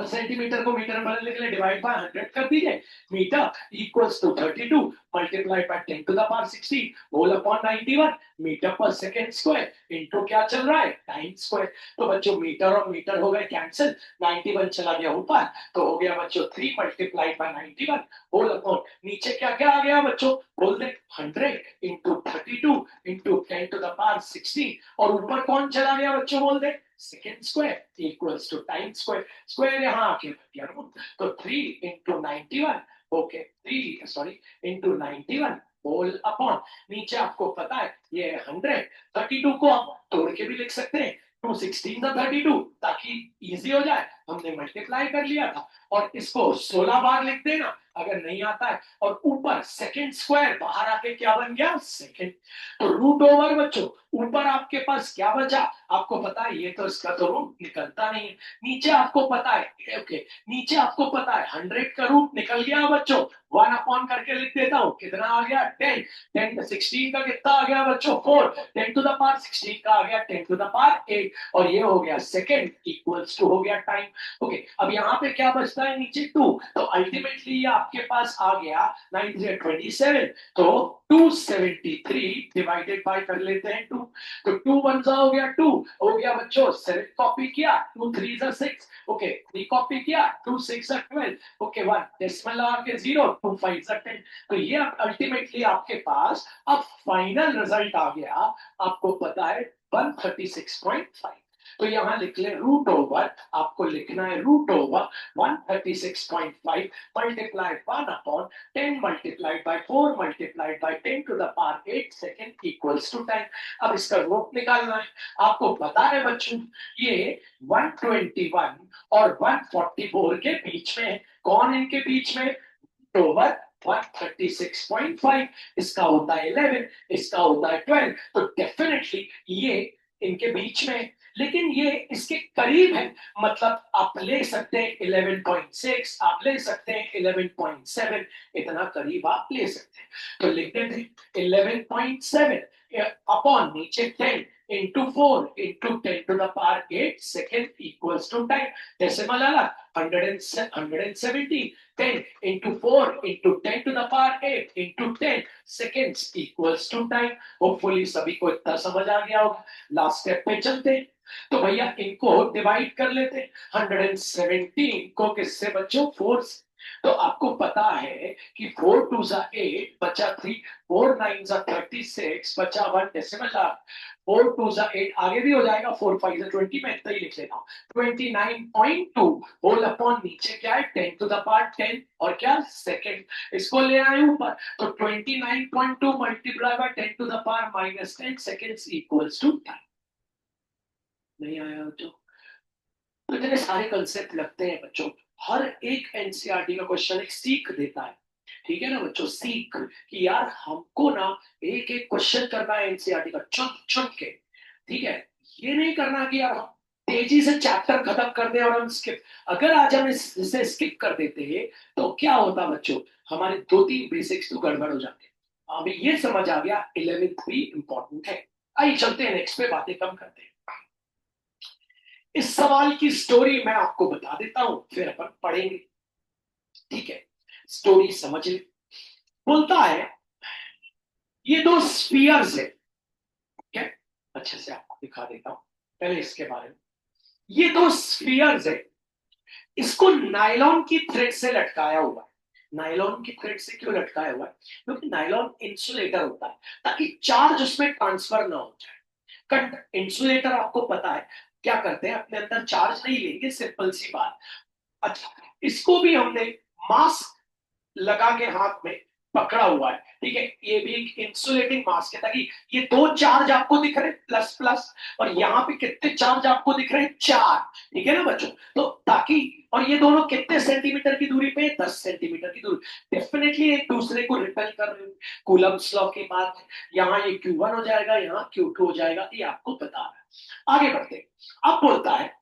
सेंटीमीटर को मीटर में बदलने के लिए डिवाइड बाय 100 कर दीजिए। Metre equals to 32 multiplied by 10 to the power 16 whole upon 91 metre per second square into क्या चल रहा है टाइम स्क्वायर। तो बच्चों मीटर और मीटर हो गए कैंसिल, 91 चला गया ऊपर तो हो गया बच्चों 3 मल्टीप्लाइड बाय 91 होल अपॉन नीचे क्या क्या आ गया बच्चों बोल दे 100 into 32 into 10 to the power 16 और ऊपर कौन चला गया बच्चों बोल दे second square equals to time square. Square यहाँ आके बच गया रूट तो 3 into 91 okay 3 sorry into 91 whole upon नीचे आपको पता है ये 100 32 को हम तोड़ के भी लिख सकते हैं 2 16 था 32 ताकि इजी हो जाए हमने मल्टीप्लाई कर लिया था और इसको 16 बार लिख देना अगर नहीं आता है और ऊपर सेकंड स्क्वायर बाहर आके क्या बन गया सेकंड। तो रूट ओवर बच्चों ऊपर आपके पास क्या बचा आपको पता है ये तो इसका तो रूट निकलता नहीं है। नीचे आपको पता है ओके नीचे आपको पता है 100 का रूट निकल गया बच्चों 1 अपॉन करके लिख देता हूं कितना आ गया 10 10 16 का कितना आ गया बच्चों 4 10 टू द पावर 16 का आ गया 10 टू द पावर 8 और ये हो गया सेकंड इक्वल्स टू हो गया टाइम। ओके अब यहाँ पे क्या बचता है नीचे 2 तो अल्टीमेटली ये आपके पास आ गया 9 27 तो 273 डिवाइडेड बाय कर लेते हैं 2 तो 2 1 हो गया 2 हो गया बच्चों 7 कॉपी किया 2 3 6 ओके 3 कॉपी किया 2 6 12 ओके 1 डेसिमल लगा के 0 2 5 10 तो ये अल्टीमेटली आपके पास अब फाइनल रिजल्ट आ गया आपको पता है 136.5। तो यहां लिख ले रूट ओवर आपको लिखना है root over 136.5 multiplied 1 upon 10 multiplied by 4 multiplied by 10 to the power 8 second equals to time. अब इसका रूट निकालना है आपको पता है बच्चों ये 121 और 144 के बीच में कौन इनके बीच में ओवर 136.5 इसका होता है 11 इसका होता है 12 तो डेफिनेटली ये इनके बीच में लेकिन ये इसके करीब है मतलब आप ले सकते हैं 11.6 आप ले सकते हैं 11.7 इतना करीब आप ले सकते हैं तो लिख देते 11.7 अपॉन नीचे 10 into 4 into 10 to the power 8 second equals to time decimal अलग 170 10 into 4 into 10 to the power 8 into 10 seconds equals to time। Hopefully सभी को इतना समझ आ गया होगा। लास्ट स्टेप पे चलते हैं तो भैया इनको डिवाइड कर लेते 117 को किससे बच्चों 4 से तो आपको पता है कि 4 2 8 बचा 3 4 9 36 बचा 1 डेसिमल 4 2 8 आगे भी हो जाएगा 4 5 20 में इतना ही लिख लेता हूँ 29.2 होल अपॉन नीचे क्या है 10 टू द पावर 10 और क्या सेकंड इसको ले आए ऊपर तो 29.2 multiply by 10 to the power -10 seconds equals to time. नहीं आया तो इतने सारे कंसेप्ट लगते हैं बच्चों हर एक एनसीईआरटी का क्वेश्चन एक सीख देता है ठीक है ना बच्चों सीख कि यार हमको ना एक एक क्वेश्चन करना है एनसीईआरटी का चुन चुन के ठीक है ये नहीं करना कि यार तेजी से चैप्टर खत्म कर दे और हम स्किप, अगर आज हम इसे स्किप कर देते तो क्या होता बच्चों, हमारे 2-3 बेसिक्स तो गड़बड़ हो जाते। अभी ये समझ आ गया 11th भी इंपॉर्टेंट है। आइए चलते हैं नेक्स्ट पे, बातें कम करते हैं। इस सवाल की स्टोरी मैं आपको बता देता हूं, फिर अपन पढ़ेंगे, ठीक है? स्टोरी समझ ले। बोलता है ये दो स्फीयर्स है, ठीक है? अच्छे से आपको दिखा देता हूं पहले इसके बारे में। ये दो स्फीयर्स है, इसको नायलॉन की थ्रेड से लटकाया हुआ है। नायलॉन की थ्रेड से क्यों लटकाया हुआ है? क्योंकि नायलॉन इंसुलेटर होता है, ताकि चार्ज उसमें ट्रांसफर ना हो जाए। इंसुलेटर आपको पता है क्या करते हैं, अपने अंदर चार्ज नहीं लेंगे, सिंपल सी बात। अच्छा, इसको भी हमने मास्क लगा के हाथ में पकड़ा हुआ है, ठीक है? ये भी एक इंसुलेटिंग मास्क है, ताकि ये दो चार्ज आपको दिख रहे हैं, प्लस प्लस, और यहाँ पे कितने चार्ज आपको दिख रहे हैं, 4, ठीक है ना बच्चों? तो ताकि, और ये दोनों कितने सेंटीमीटर की दूरी पे, 10 सेंटीमीटर की दूरी, डेफिनेटली एक दूसरे को रिपेल कर रहे हैं। कूलम्ब्स लॉ के बाद यहाँ ये Q1 हो जाएगा, यहाँ Q2 हो जाएगा, ये आपको पता है। आगे बढ़ते हैं। अब बोलता है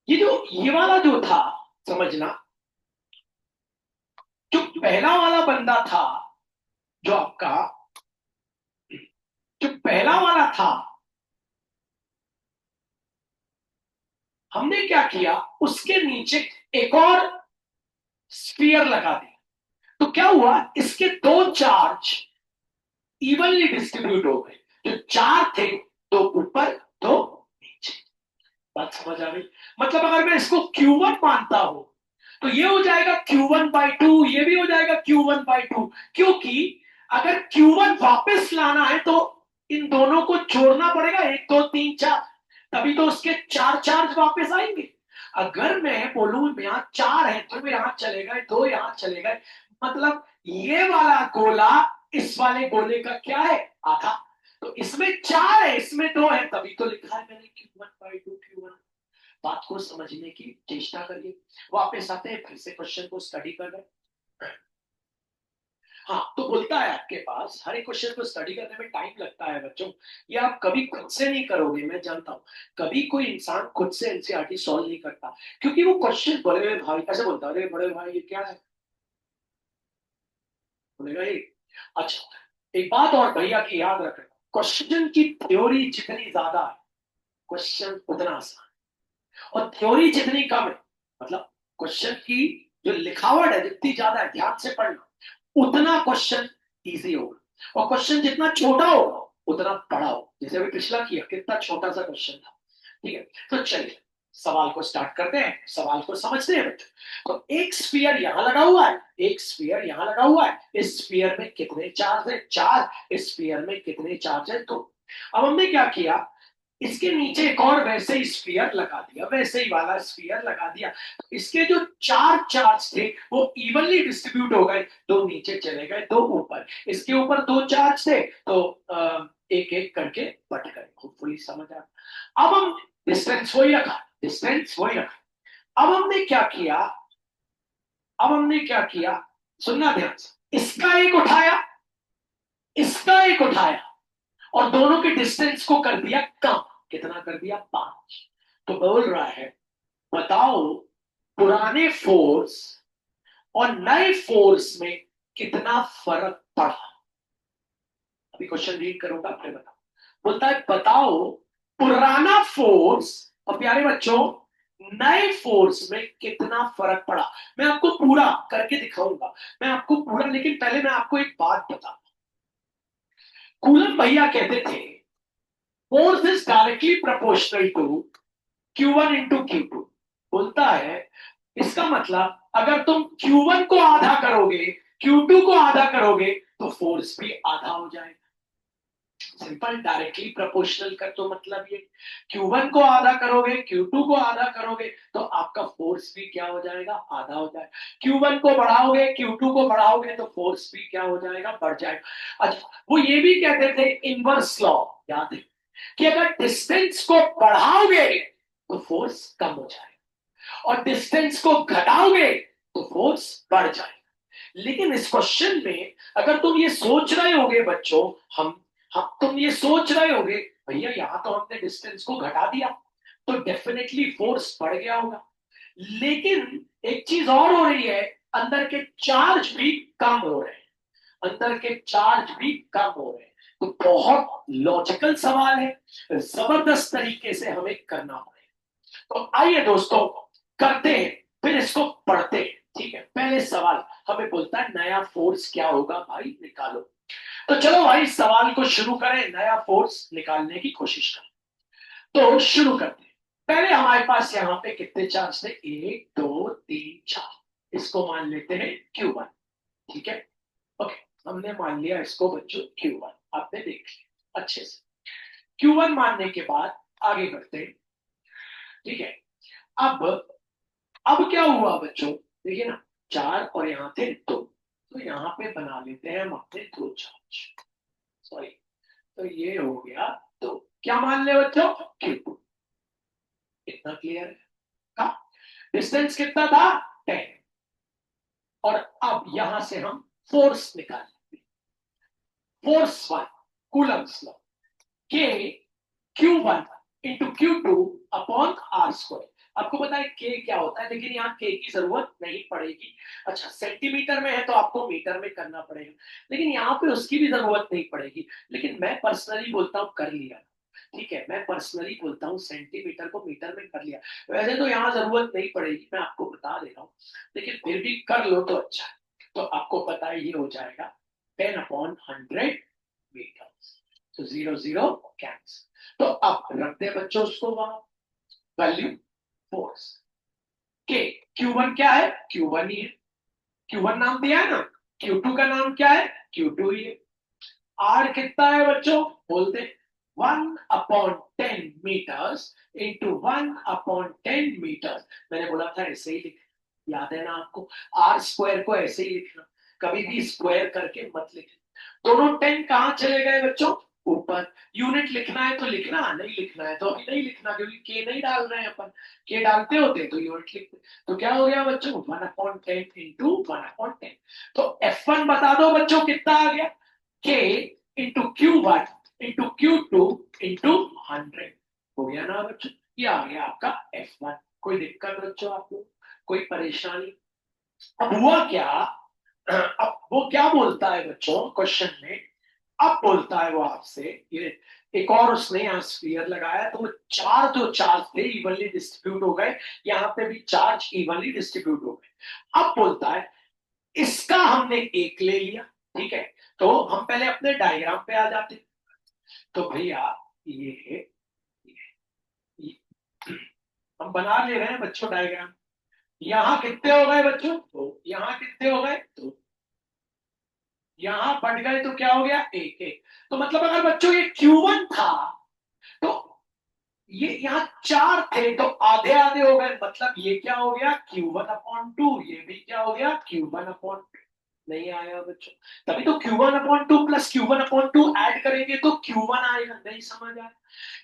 ये वाला जो था, समझना, जो पहला वाला बंदा था, जो आपका जो पहला वाला था, हमने क्या किया, उसके नीचे एक और स्फीयर लगा दिया। तो क्या हुआ, इसके दो चार्ज इवनली डिस्ट्रीब्यूट हो गए। जो चार थे, दो ऊपर दो नीचे। बात समझ आ गई? मतलब अगर मैं इसको Q1 मानता हूं, तो ये हो जाएगा Q1/2, ये भी हो जाएगा Q1/2, क्योंकि अगर Q1 वापस लाना है तो इन दोनों को जोड़ना पड़ेगा, 1 2 3 4, तभी तो उसके 4 चार्ज वापस आएंगे। अगर मैं बोलूं यहां 4 है तो यहां चले गए, 2 यहां चले गए, मतलब ये वाला गोला इस वाले गोले का क्या है, आधा। तो इसमें 4 है, इसमें 2 है, तभी तो लिखा है मैंने Q1/2 Q1। बात को समझने की चेष्टा करिए। वापस आते हैं, फिर से क्वेश्चन को स्टडी कर रहे हैं। हाँ, तो बोलता है आपके पास हर एक क्वेश्चन को स्टडी करने में टाइम लगता है बच्चों, ये आप कभी खुद से नहीं करोगे, मैं जानता हूं। कभी कोई इंसान खुद से एनसीईआरटी सॉल्व नहीं करता, क्योंकि वो क्वेश्चन, बड़े भाई ऐसे बोलता है, अरे बड़े भाई ये क्या है, बोलेगा ये। अच्छा, एक बात और भैया की याद रखना, क्वेश्चन की थ्योरी जितनी ज्यादा है, क्वेश्चन उतना आसान, और थ्योरी जितनी कम है, मतलब क्वेश्चन की जो लिखावट है जितनी ज्यादा है, ध्यान से पढ़ना, उतना क्वेश्चन इजी होगा। और क्वेश्चन जितना छोटा होगा उतना बड़ा होगा। जैसे अभी पिछला किया, कितना छोटा सा क्वेश्चन था, ठीक है? तो चलिए सवाल को स्टार्ट करते हैं, सवाल को समझते हैं बच्चों। तो एक स्फीयर यहां लगा हुआ है, एक स्फीयर यहां लगा हुआ है। इस स्फीयर में कितने चार्ज है, 4। इस स्फीयर में कितने चार्ज है, 2। अब हमने क्या किया, इसके नीचे एक और वैसे ही स्फीयर लगा दिया, वैसे ही वाला स्फीयर लगा दिया। इसके जो 4 चार्ज थे वो इवनली डिस्ट्रीब्यूट हो गए, 2 नीचे चले गए, 2 ऊपर। इसके ऊपर 2 चार्ज थे, तो एक एक करके बट गए। होपफुली समझ आ। अब हम डिस्टेंस वही रखा, डिस्टेंस वही रखा। अब हमने क्या किया, सुनना ध्यान से, इसका एक उठाया, इसका एक उठाया, और दोनों के डिस्टेंस को कर दिया कम। कितना कर दिया, 5। तो बोल रहा है बताओ पुराने फोर्स और नए फोर्स में कितना फर्क पड़ा। अभी क्वेश्चन रीड करूंगा, फिर बताओ। बोलता है बताओ पुराना फोर्स और प्यारे बच्चों नए फोर्स में कितना फर्क पड़ा। मैं आपको पूरा करके दिखाऊंगा, मैं आपको पूरा, लेकिन पहले मैं आपको एक बात बता। कूलन भैया कहते थे force is directly proportional to Q1 into Q2। बोलता है इसका मतलब अगर तुम Q1 को आधा करोगे, Q2 को आधा करोगे, तो फोर्स भी आधा हो जाएगा। सिंपल, डायरेक्टली प्रोपोर्शनल का तो मतलब ये, Q1 को आधा करोगे, Q2 को आधा करोगे, तो आपका फोर्स भी क्या हो जाएगा, आधा हो जाएगा। Q1 को बढ़ाओगे, Q2 को बढ़ाओगे, तो फोर्स भी क्या हो जाएगा, बढ़ जाएगा। अच्छा, वो ये भी कहते थे इनवर्स लॉ, याद है, कि अगर डिस्टेंस को बढ़ाओगे तो फोर्स कम हो जाएगा, और डिस्टेंस को घटाओगे तो फोर्स बढ़ जाएगा। लेकिन इस क्वेश्चन में अगर तुम ये सोच रहे होगे बच्चों, हम तुम ये सोच रहे होगे भैया यहां तो हमने डिस्टेंस को घटा दिया, तो डेफिनेटली फोर्स बढ़ गया होगा। लेकिन एक चीज और हो रही है, अंदर के चार्ज भी कम हो रहे हैं, अंदर के चार्ज भी कम हो रहे हैं। तो बहुत लॉजिकल सवाल है, जबरदस्त तरीके से हमें करना पड़ेगा। तो आइए दोस्तों करते हैं, फिर इसको पढ़ते हैं। ठीक है, पहले सवाल हमें बोलता है नया फोर्स क्या होगा भाई, निकालो। तो चलो भाई सवाल को शुरू करें, नया फोर्स निकालने की कोशिश करें। तो शुरू करते हैं। पहले हमारे पास यहाँ पे कितने चार्ज थे, 1 2 3 4, इसको मान लेते हैं Q1। ठीक है, ओके, हमने मान लिया इसको बच्चों Q1, आपने देख लिया अच्छे से। Q1 मानने के बाद आगे बढ़ते हैं। ठीक है, अब अब क्या हुआ बच्चों, देखिए ना, 4 और यहाँ थे 2, तो यहाँ पे बना लेते हैं हम अपने 2 चार्ज, सॉरी, तो ये हो गया। तो क्या मान ले बच्चों, Q2। इतना क्लियर है का? डिस्टेंस कितना था, 10। और अब यहां से हम फोर्स निकालेंगे। फोर्स 1 कूलम्स लॉ, के Q1 into Q2 upon are square. आपको पता है के क्या होता है, लेकिन यहाँ के की जरूरत नहीं पड़ेगी। अच्छा, सेंटीमीटर में है तो आपको मीटर में करना पड़ेगा, लेकिन यहाँ पे उसकी भी जरूरत नहीं पड़ेगी। लेकिन मैं पर्सनली बोलता हूँ कर लिया, ठीक है, मैं पर्सनली बोलता हूँ सेंटीमीटर को मीटर में कर लिया। वैसे तो यहाँ जरूरत नहीं पड़ेगी, मैं आपको बता दे रहा हूँ, लेकिन फिर भी कर लो तो अच्छा है। तो आपको पता है ये हो जाएगा 10/100 मीटर। तो 0 0 कैंसिल। तो अब रखते हैं बच्चों उसको वहां, वैल्यू फोर्स के। Q1 क्या है, Q1 ही है, Q1 नाम दिया है ना। Q2 का नाम क्या है, Q2 ही है। आर कितना है बच्चों, बोलते 1/10 मीटर्स इंटू 1/10 मीटर्स। मैंने बोला था ऐसे ही लिख, याद है ना आपको, आर स्क्वायर को ऐसे ही लिखना, कभी भी स्क्वायर करके मत लिखना। दोनों 10 कहां चले गए बच्चों, ऊपर। यूनिट लिखना है तो लिखना, नहीं लिखना है तो अभी नहीं लिखना, क्योंकि के नहीं डाल रहे हैं अपन। के डालते होते तो यूनिट लिखते। तो क्या हो गया बच्चों, 1/10 इंटू 1/10। तो F1 बता दो बच्चों कितना आ गया, के into Q1 into Q2 into 100। हो गया ना बच्चों, ये आ गया आपका F1। कोई दिक्कत बच्चों आप लोग, कोई परेशानी? अब हुआ क्या, अब वो क्या बोलता है बच्चों क्वेश्चन में, अब बोलता है वो आपसे, ये एक और उसने यहाँ स्फीयर लगाया, तो वो चार जो चार्ज थे इवनली डिस्ट्रीब्यूट हो गए, यहाँ पे भी चार्ज इवनली डिस्ट्रीब्यूट हो गए। अब बोलता है इसका हमने एक ले लिया, ठीक है। तो हम पहले अपने डायग्राम पे आ जाते। तो भैया ये, ये हम बना ले रहे हैं बच्चों डायग्राम। यहाँ कितने हो गए बच्चों, तो यहाँ कितने हो गए, तो यहां बढ़ गए, तो क्या हो गया, एक एक। तो मतलब अगर बच्चों ये Q1 था, तो ये यहाँ 4 थे तो आधे आधे हो गए, मतलब ये क्या हो गया, Q1/2। ये भी क्या हो गया, Q1/2। नहीं आया बच्चों, तभी तो Q1/2 प्लस Q1/2 ऐड करेंगे तो Q1 आएगा, नहीं समझ आया।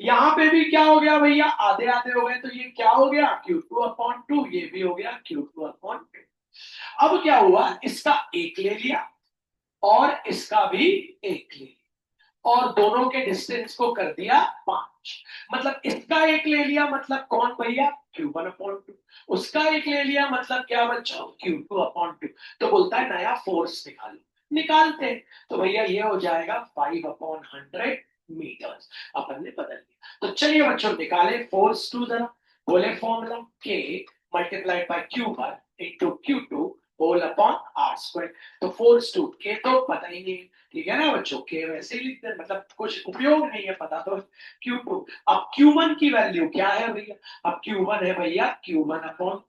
यहाँ पे भी क्या हो गया भैया, आधे आधे हो गए, तो ये क्या हो गया, Q2/2। ये भी हो गया Q2/2। अब क्या हुआ, इसका एक ले लिया और इसका भी एक ले लिया, और दोनों के डिस्टेंस को कर दिया 5। मतलब इसका एक ले लिया, मतलब कौन भैया, Q1/2। उसका एक ले लिया, मतलब क्या बच्चों, Q2/2। तो बोलता है नया फोर्स निकालो, निकालते हैं। तो भैया ये हो जाएगा 5/100 मीटर्स, अपन ने बदल दिया। तो चलिए बच्चों निकाले फोर्स टू, जरा बोले formula, K multiplied by Q1 into Q2 whole upon are square. तो फोर्स टू, के तो पता ही नहीं, ठीक है ना बच्चों, के वैसे ही लिखते हैं, मतलब कुछ उपयोग नहीं है पता तो। Q2, अब Q1 की वैल्यू क्या है भैया, अब Q1 है भैया Q1/2।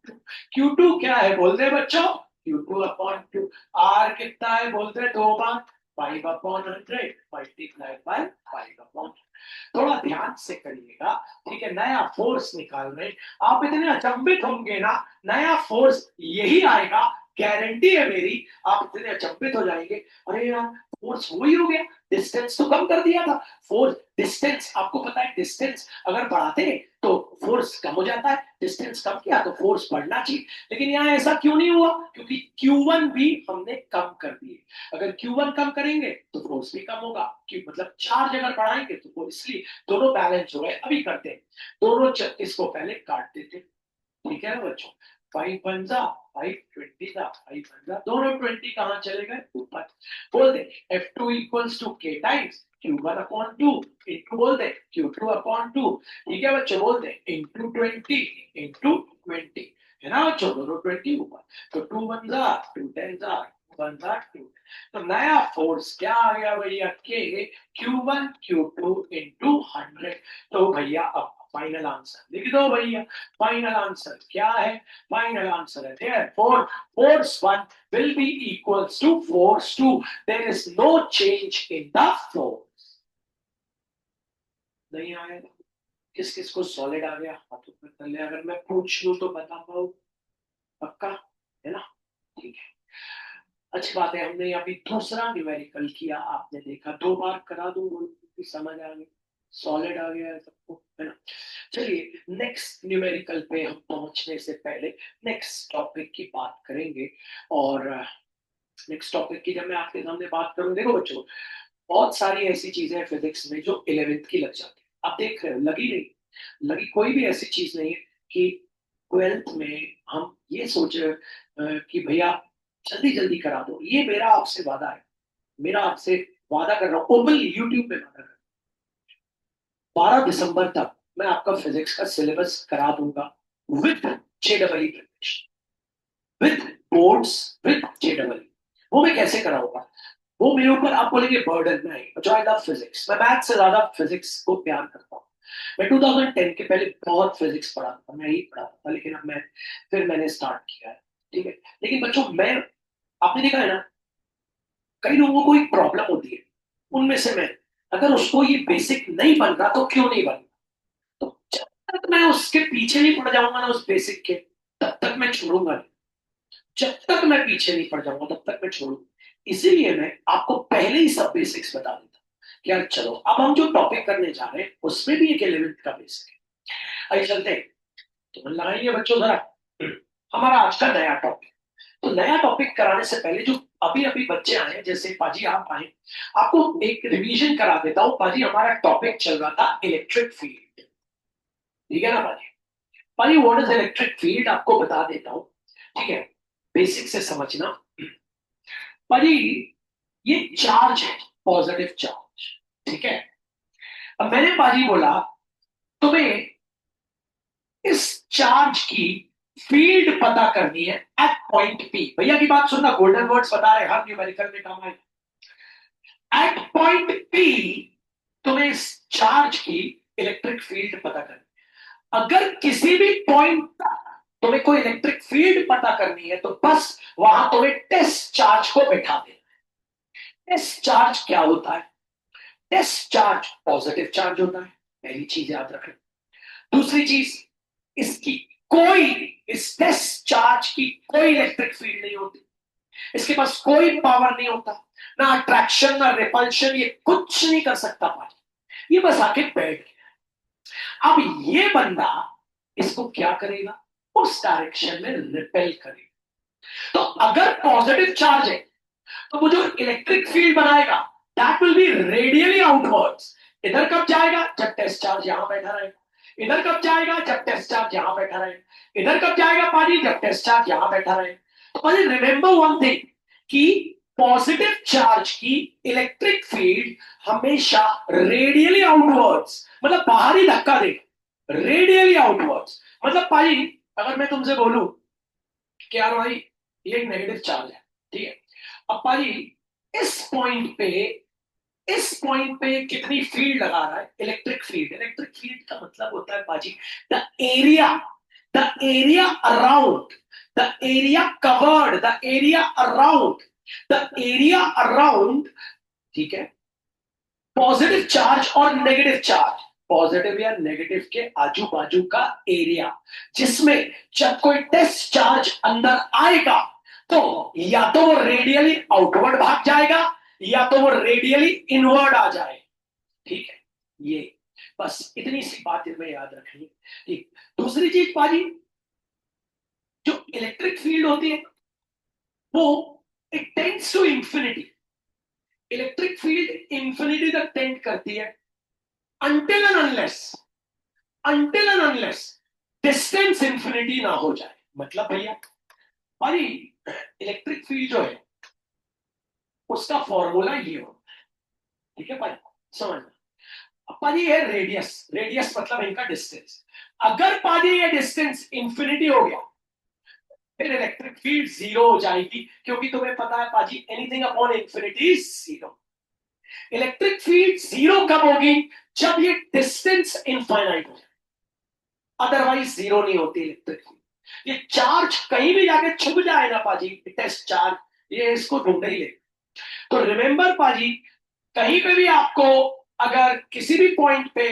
Q2 क्या है बोलते बच्चों, Q2/2। R कितना है बोलते, 2 बार 5/100 मल्टीप्लाइड बाय 5/100। थोड़ा ध्यान से करिएगा, ठीक है, नया फोर्स निकाल रहे। आप इतने अचंभित होंगे ना, नया फोर्स यही आएगा गारंटी है मेरी, आप इतने अचंभित हो जाएंगे, अरे यार फोर्स वही हो गया, डिस्टेंस तो कम कर दिया था। फोर्स डिस्टेंस, आपको पता है डिस्टेंस अगर बढ़ाते तो फोर्स कम हो जाता है, डिस्टेंस कम किया तो फोर्स बढ़ना चाहिए। लेकिन यहाँ ऐसा क्यों नहीं हुआ? क्योंकि Q1 भी हमने कम कर दिए। अगर Q1 कम करेंगे तो फोर्स भी कम होगा, मतलब चार्ज अगर बढ़ाएंगे तो वो, इसलिए दोनों बैलेंस हो गए। अभी करते हैं, दोनों 36 को पहले काट देते, ठीक है ना बच्चों? 5 पंजा 5, 20 था, 5 पंजा, दोनों 20 कहाँ चले गए? ऊपर। बोल दे F2 equals to K times Q1 upon 2 into, बोल दे Q2 अपॉन 2, ठीक है बच्चों? बोल दे इंटू 20 इंटू 20, है ना बच्चों? दोनों 20 ऊपर, तो 2 1 जा 2 10 जा 1 जा 2। तो नया फोर्स क्या आ गया भैया? के Q1 Q2 इंटू 100। तो भैया अब फाइनल आंसर लिख दो भैया। फाइनल आंसर क्या है? फाइनल आंसर है therefore force 1 will be equals to force 2. There is no change in the force. नहीं आया? किस किस को सॉलिड आ गया हाथों पर तले? अगर मैं पूछ लूं तो बता पाओ? पक्का है ना? ठीक है, अच्छी बात है। हमने अभी दूसरा न्यूमेरिकल किया, आपने देखा, 2 बार करा दूं समझ आ गई, सॉलिड आ गया है सबको, है ना? चलिए नेक्स्ट न्यूमेरिकल पे हम पहुंचने से पहले नेक्स्ट टॉपिक की बात करेंगे। और नेक्स्ट टॉपिक की जब मैं आपके सामने बात करूं, देखो बच्चों, बहुत सारी ऐसी चीजें हैं फिजिक्स में जो 11th की लग जाती है। आप देख रहे हो, लगी नहीं लगी, कोई भी ऐसी चीज नहीं है कि 12th में हम ये सोचे कि भैया जल्दी जल्दी करा दो। ये मेरा आपसे वादा है, मेरा आपसे वादा कर रहा हूँ, ओपन यूट्यूब पे वादा कर रहा हूँ, 12 दिसंबर तक मैं आपका फिजिक्स का सिलेबस करा दूंगा with JEE preparation, with boards, with JEE। वो मैं कैसे कराऊंगा? वो मेरे ऊपर, आप बोलेंगे बर्डन नहीं, जो आई लव फिजिक्स, मैं मैथ से ज्यादा फिजिक्स को प्यार करता हूँ। मैं 2010 के पहले बहुत फिजिक्स पढ़ा था, मैं ही पढ़ाता था, लेकिन अब मैं फिर मैंने स्टार्ट किया है, ठीक है? लेकिन बच्चों, मैं, आपने देखा है ना, कई लोगों को एक प्रॉब्लम होती है, उनमें से मैं, अगर उसको ये बेसिक नहीं बन रहा तो क्यों नहीं बन रहा, तो जब तक मैं उसके पीछे नहीं पड़ जाऊंगा ना उस बेसिक के, तब तक मैं छोड़ूंगा नहीं। जब तक मैं पीछे नहीं पड़ जाऊंगा तब तक मैं छोड़ूंगा। इसीलिए मैं आपको पहले ही सब बेसिक्स बता देता हूँ कि यार चलो, अब हम जो टॉपिक करने जा रहे हैं उसमें भी एक 11th का बेसिक है। आइए चलते हैं, तो मन लगाइए बच्चों जरा, हमारा आज का नया टॉपिक। तो नया टॉपिक कराने से पहले जो अभी अभी बच्चे आए हैं, जैसे पाजी आप आए, आपको एक रिवीजन करा देता हूँ। पाजी, हमारा टॉपिक चल रहा था इलेक्ट्रिक फील्ड, ठीक है ना पाजी? पाजी, व्हाट इज इलेक्ट्रिक फील्ड आपको बता देता हूँ, ठीक है? बेसिक से समझना पाजी। ये चार्ज है, पॉजिटिव चार्ज, ठीक है? अब मैंने पाजी बोला तुम्हें इस चार्ज की फील्ड पता करनी है एट पॉइंट पी। भैया की बात सुनना, गोल्डन वर्ड्स बता रहे, हर न्यूमेरिकल में काम आए। एट पॉइंट पी तुम्हें इस चार्ज की इलेक्ट्रिक फील्ड पता करनी। अगर किसी भी पॉइंट तक तुम्हें कोई इलेक्ट्रिक फील्ड पता करनी है तो बस वहां तुम्हें टेस्ट चार्ज को बैठा देना। टेस्ट चार्ज क्या होता है? टेस्ट चार्ज पॉजिटिव चार्ज होता है, पहली चीज याद रखें। दूसरी चीज, इसकी कोई, इस टेस्ट चार्ज की कोई इलेक्ट्रिक फील्ड नहीं होती, इसके पास कोई पावर नहीं होता, ना अट्रैक्शन ना रिपल्शन, ये कुछ नहीं कर सकता पानी, ये बस आके बैठ गया। अब ये बंदा इसको क्या करेगा? उस डायरेक्शन में रिपेल करेगा। तो अगर पॉजिटिव चार्ज है तो वो जो इलेक्ट्रिक फील्ड बनाएगा that will be radially outwards. इधर कब जाएगा? जब टेस्ट चार्ज यहां बैठा रहेगा। इधर कब जाएगा? जब टेस्ट चार्ज यहां बैठा रहेगा। इधर कब जाएगा पानी? जब टेस्ट चार्ज यहां बैठा रहेगा। तो पानी, रिमेंबर वन थिंग कि पॉजिटिव चार्ज की इलेक्ट्रिक फील्ड हमेशा रेडियली आउटवर्ड्स, मतलब बाहरी धक्का देगा, रेडियली आउटवर्ड्स। मतलब पाजी, अगर मैं तुमसे बोलूं कि यार भाई ये एक नेगेटिव चार्ज है, ठीक है? अब पाजी, इस पॉइंट पे, इस पॉइंट पे कितनी फील्ड लगा रहा है? Electric field. इलेक्ट्रिक फील्ड का मतलब होता है पाजी the area, the area around, the area covered, the area around, the area around, ठीक है, पॉजिटिव चार्ज और नेगेटिव चार्ज, पॉजिटिव या नेगेटिव के आजू बाजू का एरिया, जिसमें जब कोई टेस्ट चार्ज अंदर आएगा तो या तो वो रेडियली आउटवर्ड भाग जाएगा या तो वो रेडियली इनवर्ड आ जाए। ठीक है, ये बस इतनी सी बात में याद रखनी। ठीक, दूसरी चीज पाजी, जो इलेक्ट्रिक फील्ड होती है वो it tends to infinity. Electric field infinity तक टेंड करती है until and unless distance infinity ना हो जाए। मतलब भैया भाई इलेक्ट्रिक फील्ड जो है उसका फॉर्मूला ये हो, ठीक है भाई, समझना। अब पाजी ये रेडियस, रेडियस मतलब इनका डिस्टेंस। अगर पाजी ये डिस्टेंस इंफिनिटी हो गया फिर इलेक्ट्रिक फील्ड जीरो हो जाएगी, क्योंकि तुम्हें पता है पाजी anything upon infinity is zero. Electric field zero कब होगी? जब ये डिस्टेंस इनफाइनाइट हो जाए, अदरवाइज जीरो नहीं होती इलेक्ट्रिक फील्ड। ये चार्ज कहीं भी जाके छुप जाए ना पाजी, टेस्ट चार्ज, ये इसको ढूंढ ही ले। तो रिमेंबर पाजी, कहीं पे भी आपको अगर किसी भी पॉइंट पे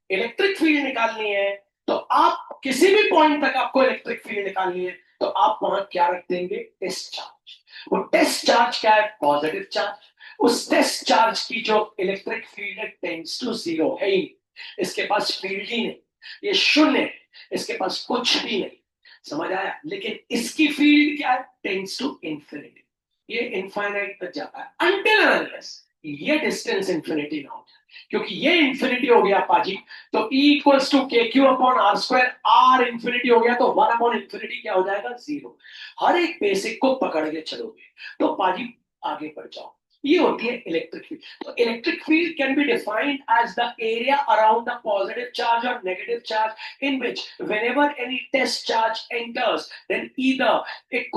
इलेक्ट्रिक फील्ड निकालनी है तो आप किसी भी पॉइंट तक आपको इलेक्ट्रिक फील्ड निकालनी है तो आप वहां क्या रख देंगे? Test charge. वो टेस्ट चार्ज क्या है? Positive charge. उस टेस्ट चार्ज की जो इलेक्ट्रिक फील्ड है टेंड्स टू जीरो है ही, इसके पास फील्ड ही नहीं, ये शून्य है, इसके पास कुछ भी नहीं। समझ आया? लेकिन इसकी फील्ड क्या है? टेंड्स टू इंफिनिटी, ये इनफाइनाइट तक जाता है अनटिल अनलेस ये डिस्टेंस इंफिनिटी ना हो जाए। क्योंकि ये इंफिनिटी हो गया पाजी तो E equals to K Q upon are square, R infinity हो गया तो वन अपॉन इंफिनिटी क्या हो जाएगा? जीरो। हर एक बेसिक को पकड़ के चलोगे तो पाजी आगे बढ़ जाओ। ये होती है इलेक्ट्रिक फील्ड। तो electric field can be defined as the area around the positive charge और negative charge in which whenever any test charge enters then either it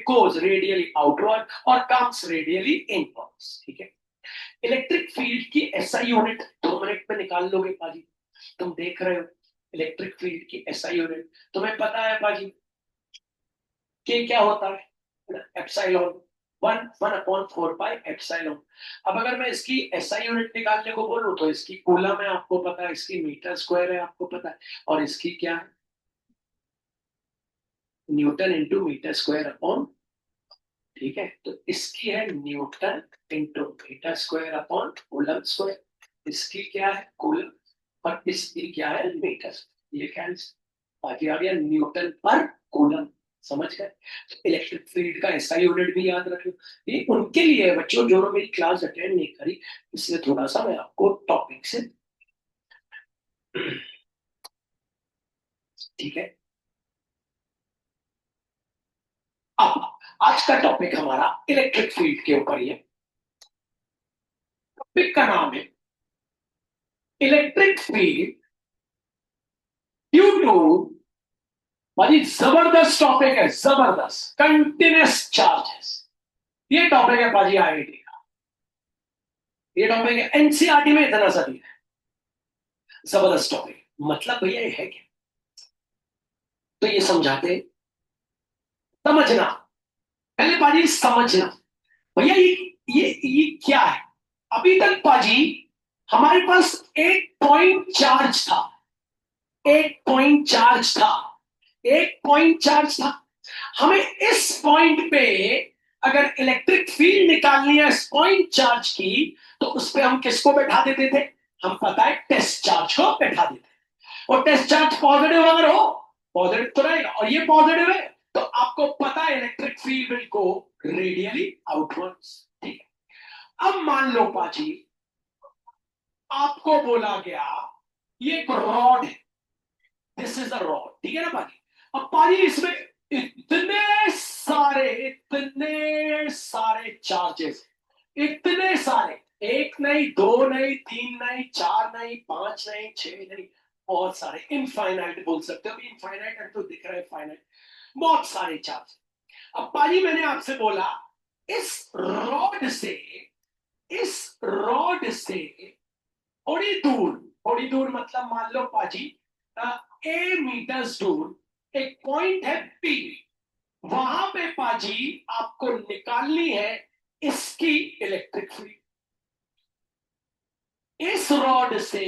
goes radially outward or comes radially inwards। ठीक है, इलेक्ट्रिक फील्ड की एसआई यूनिट 2 मिनट में निकाल लोगे पाजी। तुम देख रहे हो इलेक्ट्रिक फील्ड की एसआई यूनिट, तुम्हें पता है पाजी कि क्या होता है? Epsilon, one upon 4 pi epsilon. अब अगर मैं इसकी एसआई यूनिट निकालने को बोलूं तो इसकी कूलम है आपको पता है, इसकी मीटर स्क्वायर है आपको पता है, और इसकी क्या है? Newton into metre square upon. ठीक है, तो इसकी है Newton into metre square upon coulomb square, इसकी क्या है? कूलम, और इसकी क्या है? मीटर। ये क्या है? बाकी आ गया न्यूटन पर कूलम। समझ गए? इलेक्ट्रिक फील्ड का ऐसा यूनिट भी याद रखो। ये उनके लिए है बच्चों जो मेरी क्लास अटेंड नहीं करी, इसलिए थोड़ा सा मैं आपको टॉपिक से ठीक है। अब आज का टॉपिक हमारा इलेक्ट्रिक फील्ड के ऊपर ही है। टॉपिक का नाम है इलेक्ट्रिक फील्ड ड्यू टू, बड़ी जबरदस्त टॉपिक है, जबरदस्त, कंटिन्यूस चार्जेस। ये टॉपिक है बाजी आईआईटी का, ये टॉपिक है एनसीईआरटी में इतना सा दिया है, जबरदस्त टॉपिक। मतलब भैया ये है क्या? तो ये समझाते, समझना, पहले बाजी समझना भैया ये क्या है। अभी तक बाजी हमारे पास एक पॉइंट चार्ज था, एक पॉइंट चार्ज था, एक पॉइंट चार्ज था। हमें इस पॉइंट पे अगर इलेक्ट्रिक फील्ड निकालनी है इस पॉइंट चार्ज की तो उस पे हम किसको बैठा देते थे? हम पता है टेस्ट चार्ज को बैठा देते थे। और टेस्ट चार्ज पॉजिटिव अगर हो, पॉजिटिव तो रहेगा, और ये पॉजिटिव है तो आपको पता है electric field will go radially outwards. ठीक है, अब मान लो पाजी आपको बोला गया ये एक रॉड है, दिस इज अ रॉड, ठीक है ना पाजी। अब पाजी इसमें इतने सारे चार्जेस, इतने सारे, एक नहीं, दो नहीं, तीन नहीं, चार नहीं, पांच नहीं, छह नहीं, बहुत सारे, इनफाइनाइट बोल सकते हो। इनफाइनाइट है तो दिख रहा है फाइनाइट, बहुत सारे चार्ज। अब पाजी मैंने आपसे बोला इस रॉड से, इस रॉड से थोड़ी दूर, थोड़ी दूर मतलब मान लो पाजी ए मीटर्स दूर एक पॉइंट है पी, वहां पे पाजी आपको निकालनी है इसकी इलेक्ट्रिक फील्ड। इस रॉड से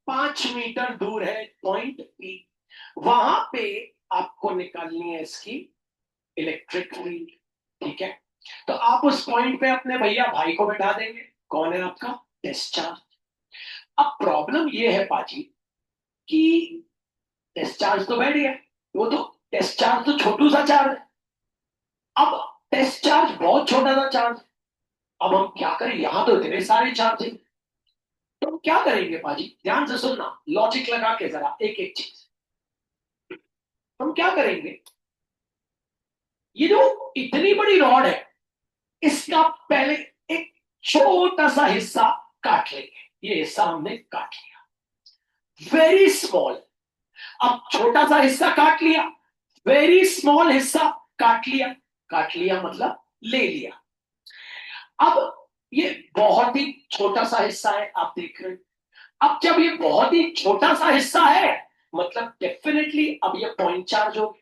5 मीटर दूर है पॉइंट पी, वहां पे आपको निकालनी है इसकी इलेक्ट्रिक फील्ड। ठीक है, तो आप उस पॉइंट पे अपने भैया भाई को बैठा देंगे, कौन है आपका, डिस्चार्ज। अब प्रॉब्लम ये है पाजी कि डिस्चार्ज तो बैठ गया, वो तो डिस्चार्ज तो छोटू सा चार्ज है। अब डिस्चार्ज बहुत छोटा सा चार्ज है। अब हम क्या करें, यहां तो इतने सारे चार्ज हैं। तो हम क्या करेंगे पाजी, ध्यान से सुनना, लॉजिक लगा के जरा एक एक चीज। हम क्या करेंगे, ये जो इतनी बड़ी रॉड है, इसका पहले एक छोटा सा हिस्सा काट लेंगे। ये हिस्सा हमने काट लिया, वेरी स्मॉल। अब छोटा सा हिस्सा काट लिया, वेरी स्मॉल हिस्सा काट लिया। काट लिया मतलब ले लिया। अब ये बहुत ही छोटा सा हिस्सा है, आप देख रहे हैं। अब जब ये बहुत ही छोटा सा हिस्सा है, मतलब डेफिनेटली अब ये पॉइंट चार्ज हो गया।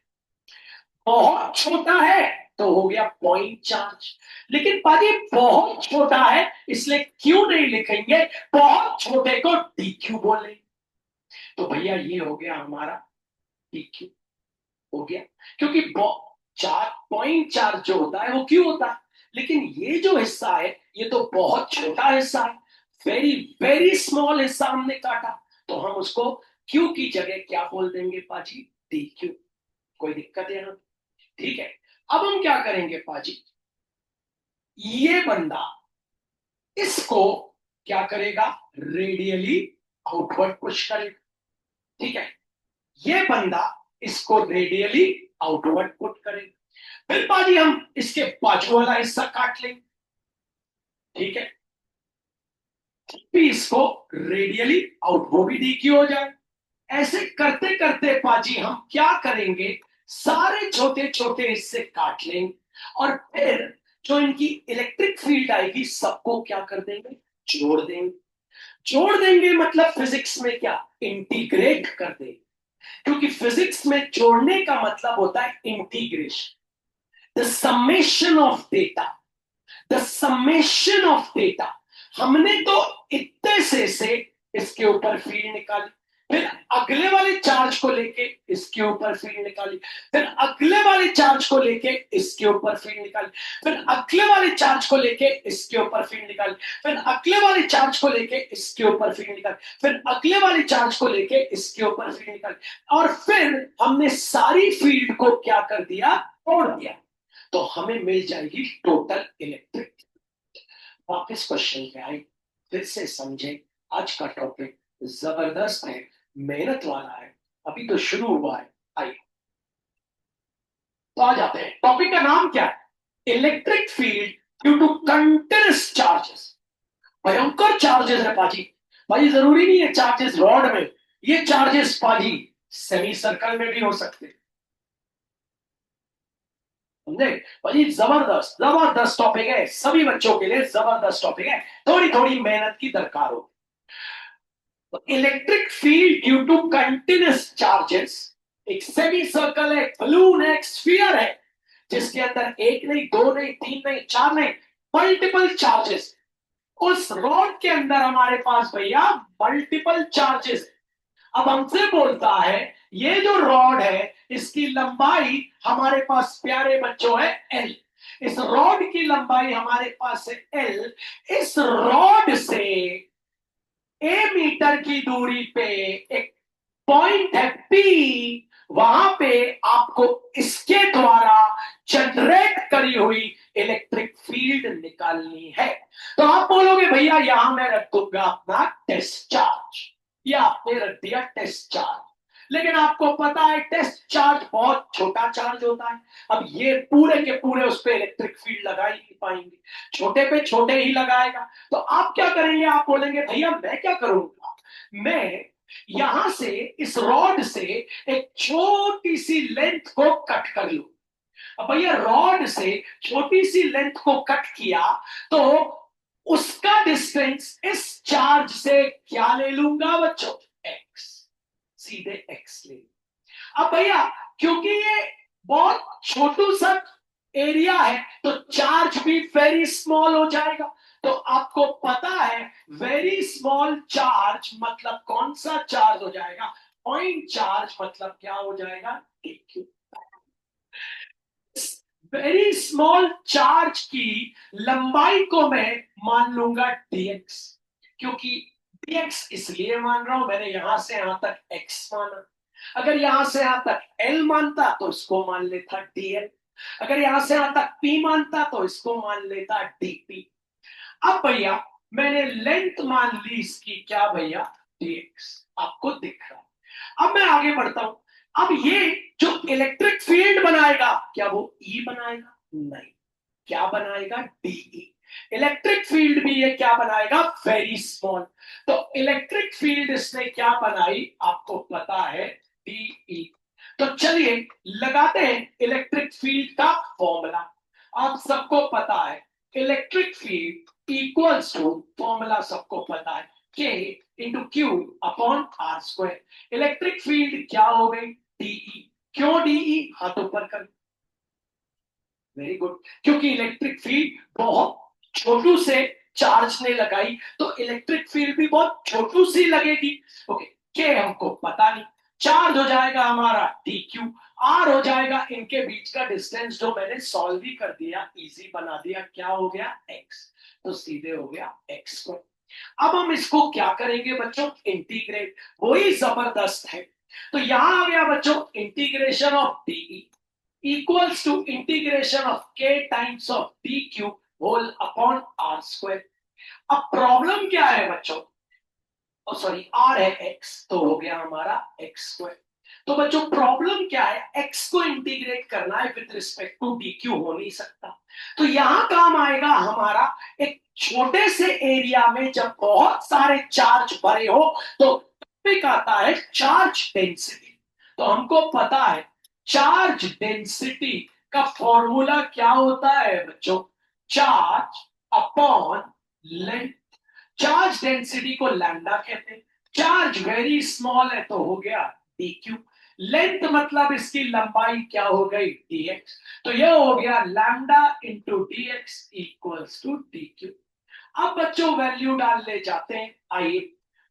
बहुत छोटा है तो हो गया पॉइंट चार्ज। लेकिन पाजी बहुत छोटा है, इसलिए क्यों नहीं लिखेंगे, बहुत छोटे को डीक्यू बोलेंगे। तो भैया ये हो गया हमारा डीक्यू, हो गया। क्योंकि पॉइंट चार्ज जो होता है वो क्यों होता है, लेकिन ये जो हिस्सा है ये तो बहुत छोटा हिस्सा है, वेरी वेरी स्मॉल हिस्सा हमने काटा। तो हम उसको क्यू की जगह क्या बोल देंगे पाजी, डी क्यू। कोई दिक्कत है ना, ठीक है। अब हम क्या करेंगे पाजी, ये बंदा इसको क्या करेगा, रेडियली आउटवर्ड पुश करेगा। ठीक है, ये बंदा इसको रेडियली आउटवर्ड पुट करेगा। फिर पाजी हम इसके बाजू वाला हिस्सा काट लेंगे। ठीक है, भी इसको रेडियली आउट, वो भी डी क्यू हो जाए। ऐसे करते करते पाजी हम क्या करेंगे, सारे छोटे छोटे हिस्से काट लेंगे, और फिर जो इनकी इलेक्ट्रिक फील्ड आएगी सबको क्या कर देंगे, जोड़ देंगे। जोड़ देंगे मतलब फिजिक्स में क्या, इंटीग्रेट कर देंगे। क्योंकि फिजिक्स में जोड़ने का मतलब होता है integration, the summation of data, the summation of data. हमने तो इतने से इसके ऊपर फील्ड निकाली, फिर अगले वाले चार्ज को लेके इसके ऊपर फील्ड निकाली, फिर अगले वाले चार्ज को लेके इसके ऊपर फील्ड निकाली, फिर अगले वाले चार्ज को लेके इसके ऊपर फील्ड निकाली, फिर अगले वाले चार्ज को लेके इसके ऊपर फील्ड निकाली, फिर अगले वाले चार्ज को लेके इसके ऊपर फील्ड निकाली, और फिर हमने सारी फील्ड को क्या कर दिया, तोड़ दिया। तो हमें मिल जाएगी टोटल इलेक्ट्रिक। वापस क्वेश्चन पे आए, फिर से समझे। आज का टॉपिक जबरदस्त है, मेहनत वाला है, अभी तो शुरू हुआ है। आइए तो आ जाते हैं, टॉपिक का नाम क्या है, electric field due to continuous charges. भयंकर चार्जेस है पाजी। भाई जरूरी नहीं है चार्जेस रॉड में, ये चार्जेस पाजी सेमी सर्कल में भी हो सकते हैं। समझे भाई, जबरदस्त जबरदस्त टॉपिक है, सभी बच्चों के लिए जबरदस्त टॉपिक है, थोड़ी थोड़ी मेहनत की दरकार हो। Electric field due to continuous charges, एक सेमी सर्कल है, बलून है, स्फीयर है, जिसके अंदर एक नहीं, दो नहीं, तीन नहीं, चार नहीं, मल्टीपल चार्जेस। उस रॉड के अंदर हमारे पास भैया मल्टीपल चार्जेस। अब हमसे बोलता है ये जो रॉड है इसकी लंबाई हमारे पास प्यारे बच्चों है एल। इस रॉड की लंबाई हमारे पास है एल। इस रॉड से ए मीटर की दूरी पे एक पॉइंट है पी, वहां पे आपको इसके द्वारा जनरेट करी हुई इलेक्ट्रिक फील्ड निकालनी है। तो आप बोलोगे भैया यहां मैं रख दूंगा अपना टेस्ट चार्ज, या आपने रख दिया टेस्ट चार्ज, लेकिन आपको पता है टेस्ट चार्ज बहुत छोटा चार्ज होता है। अब ये पूरे के पूरे उस पर इलेक्ट्रिक फील्ड लगा ही नहीं पाएंगे, छोटे पे छोटे ही लगाएगा। तो आप क्या करेंगे, आप बोलेंगे भैया मैं क्या करूंगा, मैं यहां से इस रॉड से एक छोटी सी लेंथ को कट कर लू। अब भैया रॉड से छोटी सी लेंथ को कट किया तो उसका डिस्टेंस इस चार्ज से क्या ले लूंगा बच्चों, एक्स, सीधे एक्स ले। अब भैया क्योंकि ये बहुत छोटू सा एरिया है तो चार्ज भी वेरी स्मॉल हो जाएगा। तो आपको पता है वेरी स्मॉल चार्ज मतलब कौन सा चार्ज हो जाएगा, पॉइंट चार्ज मतलब क्या हो जाएगा, वेरी स्मॉल चार्ज की लंबाई को मैं मान लूंगा dx, क्योंकि dx इसलिए मान रहा हूं, मैंने यहां से यहां तक x माना। अगर यहां से यहां तक l मानता तो इसको मान लेता dl, अगर यहां से यहां तक p मानता तो इसको मान लेता dp। अब भैया मैंने लेंथ मान ली इसकी, क्या भैया, dx, आपको दिख रहा है। अब मैं आगे बढ़ता हूं। अब ये जो इलेक्ट्रिक फील्ड बनाएगा, क्या वो ई बनाएगा? नहीं। क्या बनाएगा? डीई। इलेक्ट्रिक फील्ड भी ये क्या बनाएगा? Very small. तो इलेक्ट्रिक फील्ड इसने क्या बनाई, आपको पता है, डीई। तो चलिए लगाते हैं इलेक्ट्रिक फील्ड का फॉर्मूला। आप सबको पता है electric field equals to, formula सबको पता है, के into Q upon are square. Electric field क्या हो गई? डीई। क्यों डीई? हाथों पर कर। Very good. क्योंकि इलेक्ट्रिक फील्ड बहुत छोटू से चार्ज ने लगाई, तो इलेक्ट्रिक फील्ड भी बहुत छोटू सी लगेगी। ओके, के हमको पता नहीं, चार्ज हो जाएगा हमारा डी क्यू, आर हो जाएगा इनके बीच का डिस्टेंस, जो मैंने सॉल्व भी कर दिया, इजी बना दिया, क्या हो गया? एक्स। तो सीधे हो गया एक्स स्क्वायर। अब हम इसको क्या करेंगे बच्चों? इंटीग्रेट। वही जबरदस्त है। तो यहां आ गया बच्चों integration of D equals to integration of k times of d cube whole upon r square। अब प्रॉब्लम क्या है बच्चों? सॉरी, r है x, तो हो गया हमारा x स्क्वायर। तो बच्चों प्रॉब्लम क्या है? x को इंटीग्रेट करना है विद रिस्पेक्ट टू dq, हो नहीं सकता। तो यहां काम आएगा हमारा एक छोटे से एरिया में जब बहुत सारे चार्ज भरे हो, तो टॉपिक आता है चार्ज डेंसिटी। तो हमको पता है चार्ज डेंसिटी का फॉर्मूला क्या होता है बच्चों? Charge upon length. Charge density को लैम्डा कहते हैं। चार्ज वेरी स्मॉल है तो हो गया डी क्यू। लेंथ मतलब इसकी लंबाई क्या हो गई? dx। तो यह हो गया lambda into d x equals to d q. अब बच्चों वैल्यू डाल ले जाते हैं, आइए।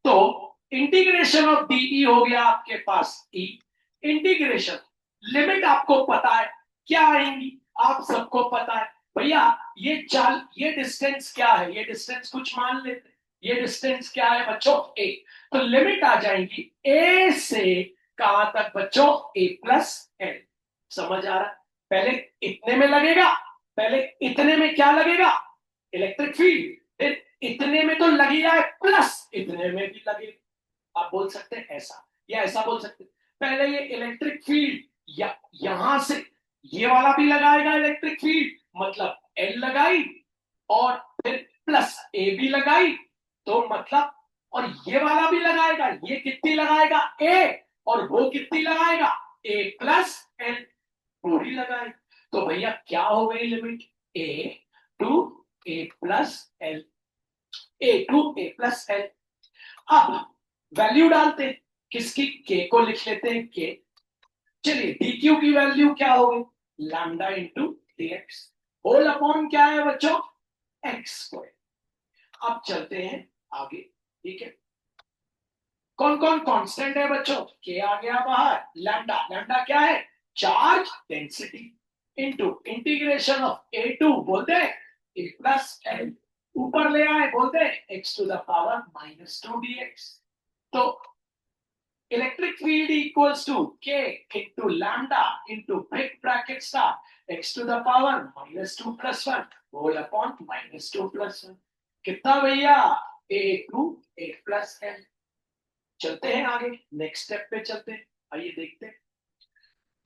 तो इंटीग्रेशन ऑफ डीई हो गया आपके पास ई। इंटीग्रेशन लिमिट आपको पता है क्या आएंगी, आप सबको पता है भैया। ये डिस्टेंस क्या है? ये डिस्टेंस कुछ मान लेते हैं, ये डिस्टेंस क्या है बच्चों? ए। तो लिमिट आ जाएंगी ए से कहां तक बच्चों? ए प्लस एल। समझ आ रहा है? पहले इतने में लगेगा, पहले इतने में क्या लगेगा? Electric field. फिर इतने में तो लग ही रहा है, प्लस इतने में भी लगेगा। आप बोल सकते हैं ऐसा, या ऐसा बोल सकते हैं, पहले ये इलेक्ट्रिक फील्ड यहां से ये वाला भी लगाएगा इलेक्ट्रिक फील्ड, मतलब एल लगाई, और फिर प्लस ए भी लगाई, तो मतलब, और ये वाला भी लगाएगा, ये कितनी लगाएगा? ए। और वो कितनी लगाएगा? ए प्लस एल, पूरी लगाई। तो भैया क्या हो गई limit? A to a plus l, a to a plus l. अब वैल्यू डालते हैं, किसकी? के को लिख लेते हैं के। चलिए डी क्यू की वैल्यू क्या हो गई? Lambda into d x whole upon क्या है बच्चों? X square. अब चलते हैं आगे, ठीक है। कौन कौन कांस्टेंट है बच्चों? के आ गया बाहर, लैम्डा, लैम्डा क्या है? Charge density into integration of a to, बोलते हैं ए प्लस एल, ऊपर ले आए, बोलते हैं x to the power minus two d x. तो electric field equals to k into lambda into break bracket star x to the power minus two plus one whole upon minus two plus one. कितना भैया? A to a plus l. चलते हैं आगे, नेक्स्ट स्टेप पे चलते हैं, आइए देखते हैं।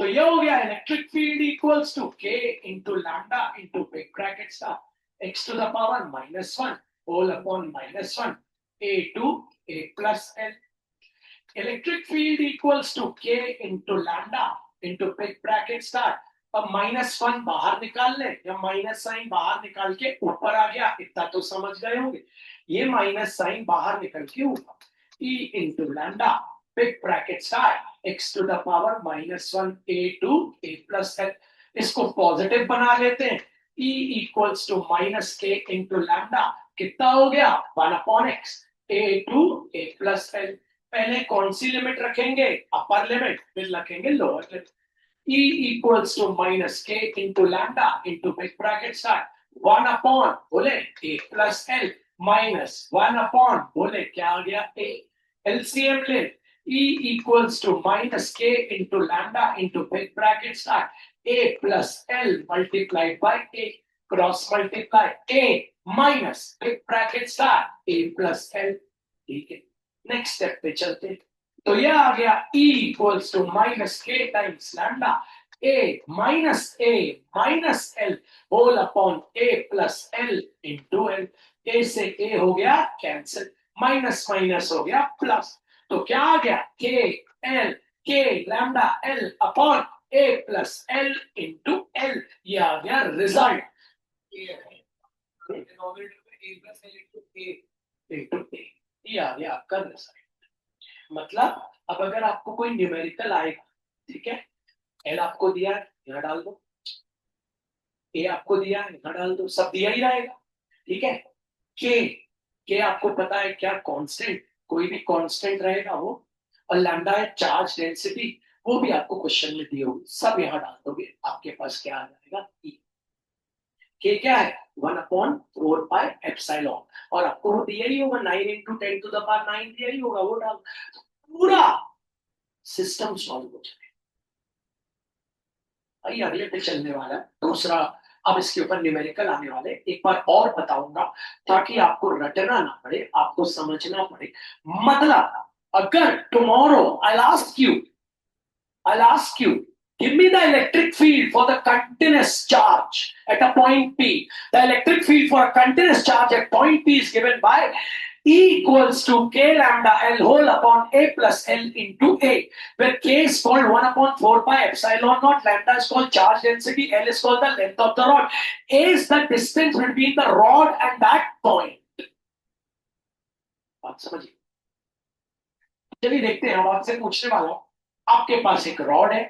तो ये हो गया electric field equals to k into lambda into break bracket star x to the power minus one whole upon minus one a to a plus l. Electric field equals to k into lambda into break bracket star. अब माइनस वन बाहर निकाल ले, या माइनस साइन बाहर निकाल के ऊपर आ गया, इतना तो समझ गए होंगे। ये माइनस साइन बाहर निकल के ऊपर, e into lambda big bracket start x to the power minus 1 a to a plus l। इसको पॉजिटिव बना लेते हैं, e equals to minus k into lambda, कितना हो गया? 1 upon x a to a plus l। पहले कौन सी लिमिट रखेंगे? अपर लिमिट, फिर रखेंगे lower limit. E equals to minus k into lambda into big bracket start 1 upon बोले a plus l minus 1 upon बोले क्या आ गया a LCM ले E equals to minus k into lambda into big bracket start a plus l multiplied by a cross multiply a minus big bracket start a plus l ठीक है नेक्स्ट स्टेप पे चलते हैं तो यह आ गया E equals to minus k times lambda a minus l whole upon a plus l into l a से a हो गया कैंसिल माइनस माइनस हो गया प्लस तो क्या आ गया k lambda l upon a plus l into l ये आ गया रिजल्ट ये आ गया आपका रिजल्ट मतलब अब अगर आपको कोई न्यूमेरिकल आएगा ठीक है एल आपको दिया है यहाँ डाल दो ए आपको दिया है यहाँ डाल दो सब दिया ही रहेगा ठीक है के आपको पता है क्या कांस्टेंट कोई भी कांस्टेंट रहेगा वो और लैम्डा है चार्ज डेंसिटी वो भी आपको क्वेश्चन में दी होगी सब यहाँ डाल दोगे आपके पास क्या आ जाएगा ई के क्या है 1/4 पाई एप्सिलॉन और आपको वो दिया ही होगा 9 into 10 to the power 9 दिया ही होगा वो डाल पूरा सिस्टम सॉल्व हो जाए भाई अगले पे चलने वाला है दूसरा अब इसके ऊपर न्यूमेरिकल आने वाले एक बार और बताऊंगा ताकि आपको रटना ना पड़े आपको समझना पड़े मतलब अगर tomorrow I'll ask you give me the electric field for the continuous charge at a point P the electric field for a continuous charge at point P is given by E equals to k lambda L whole upon A plus L into A, where k is called 1/4 pi epsilon naught, lambda is called charge density, L is called the length of the rod. A is the distance between the rod and that point. बात समझिए चलिए देखते हैं हम आपसे पूछने वाला हूं आपके पास एक रॉड है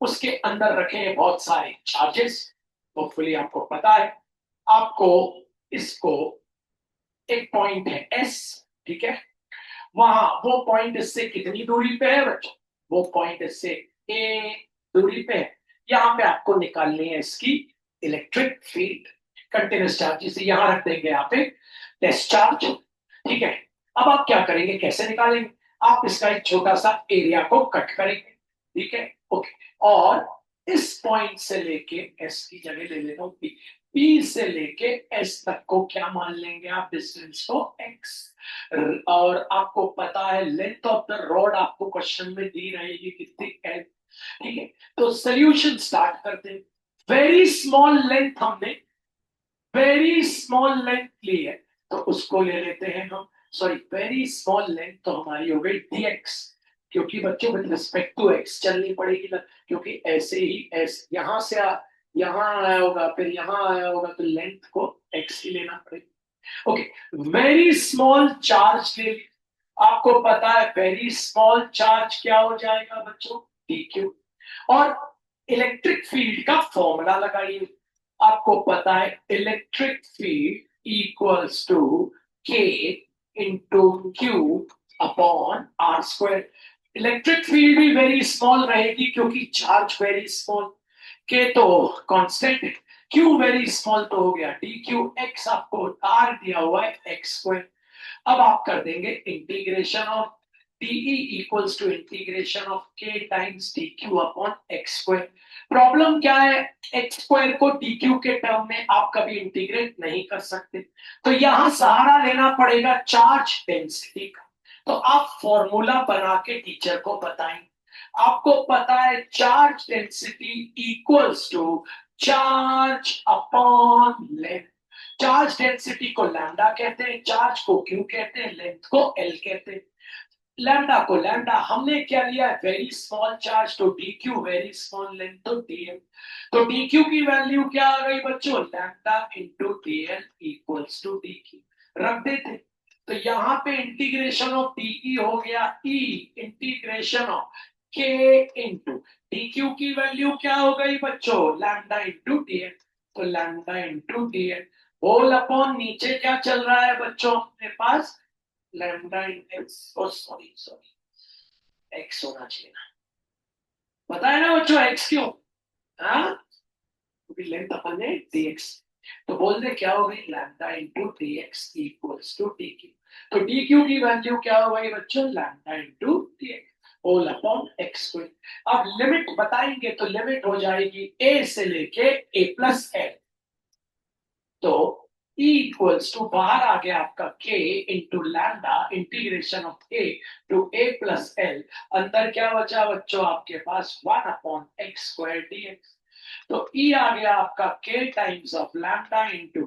उसके अंदर रखे हैं बहुत सारे चार्जेस होपफुली आपको पता है आपको इसको एक पॉइंट है एस ठीक है वहां वो पॉइंट इससे कितनी दूरी पे है बच्चों वो पॉइंट इससे ए दूरी पे है यहां पे आपको निकालनी है इसकी इलेक्ट्रिक फील्ड कंटिन्यूस चार्ज इसे यहां रख देंगे यहाँ पे टेस्ट चार्ज ठीक है अब आप क्या करेंगे कैसे निकालेंगे आप इसका एक छोटा सा एरिया को कट करेंगे ठीक है ओके और इस पॉइंट से लेके एस की जगह ले लेता हूं पी से लेके एस तक को क्या मान लेंगे आप डिस्टेंस को एक्स और आपको पता है लेंथ ऑफ द रॉड आपको क्वेश्चन में दी रहेगी कितनी एल ठीक है तो सोल्यूशन स्टार्ट करते हैं वेरी स्मॉल लेंथ हमने वेरी स्मॉल लेंथ ली है तो उसको ले लेते हैं हम सॉरी वेरी स्मॉल लेंथ तो हमारी हो गई dx क्योंकि बच्चों विद रिस्पेक्ट टू x चलनी पड़ेगी ना क्योंकि ऐसे ही s यहां से यहां आया होगा फिर यहां आया होगा तो लेंथ को x ही लेना पड़ेगा ओके वेरी स्मॉल चार्ज ले आपको पता है वेरी स्मॉल चार्ज क्या हो जाएगा बच्चों dq और इलेक्ट्रिक फील्ड का फॉर्मूला लगाइए आपको पता है electric field equals to k into q upon r square electric field भी वेरी स्मॉल रहेगी क्योंकि चार्ज वेरी स्मॉल के तो कांस्टेंट है q वेरी स्मॉल तो हो गया dqx आपको r दिया हुआ है x स्क्वायर अब आप कर देंगे integration of dE equals to integration of k times dq upon x square problem क्या है x स्क्वायर को dq के टर्म में आप कभी इंटीग्रेट नहीं कर सकते तो यहां सहारा लेना पड़ेगा चार्ज डेंसिटी का तो आप फॉर्मूला बना के टीचर को बताएं आपको पता है charge density equals to charge upon length charge density को लैम्डा कहते हैं चार्ज को क्यू कहते हैं लेंथ को एल कहते हैं लैम्डा को लैम्डा हमने क्या लिया है वेरी स्मॉल चार्ज तो d q very small length तो डीएल तो डी क्यू की वैल्यू क्या आ गई बच्चों lambda into d l equals to d q रख देते तो यहाँ पे इंटीग्रेशन ऑफ डीई हो गया E integration of k into d q की वैल्यू क्या हो गई बच्चों लैम्डा इंटू डीएल तो lambda into d l whole upon नीचे क्या चल रहा है बच्चों अपने पास lambda in x sorry x होना चाहिए ना बताया ना बच्चों एक्स क्यों? हाँ, क्योंकि लेंथ अपन है dx। तो बोल दे क्या हो गई, lambda into d x equals to d q. तो डी क्यू की वैल्यू क्या हो गई बच्चों, lambda into d x whole upon x square. अब लिमिट बताएंगे तो लिमिट हो जाएगी a से लेके a प्लस एल। तो E इक्वल्स टू बाहर आ गया आपका K into lambda integration of A to A plus l. अंदर क्या बचा बच्चों आपके पास, 1/x² dx। तो E आ गया आपका K times of lambda into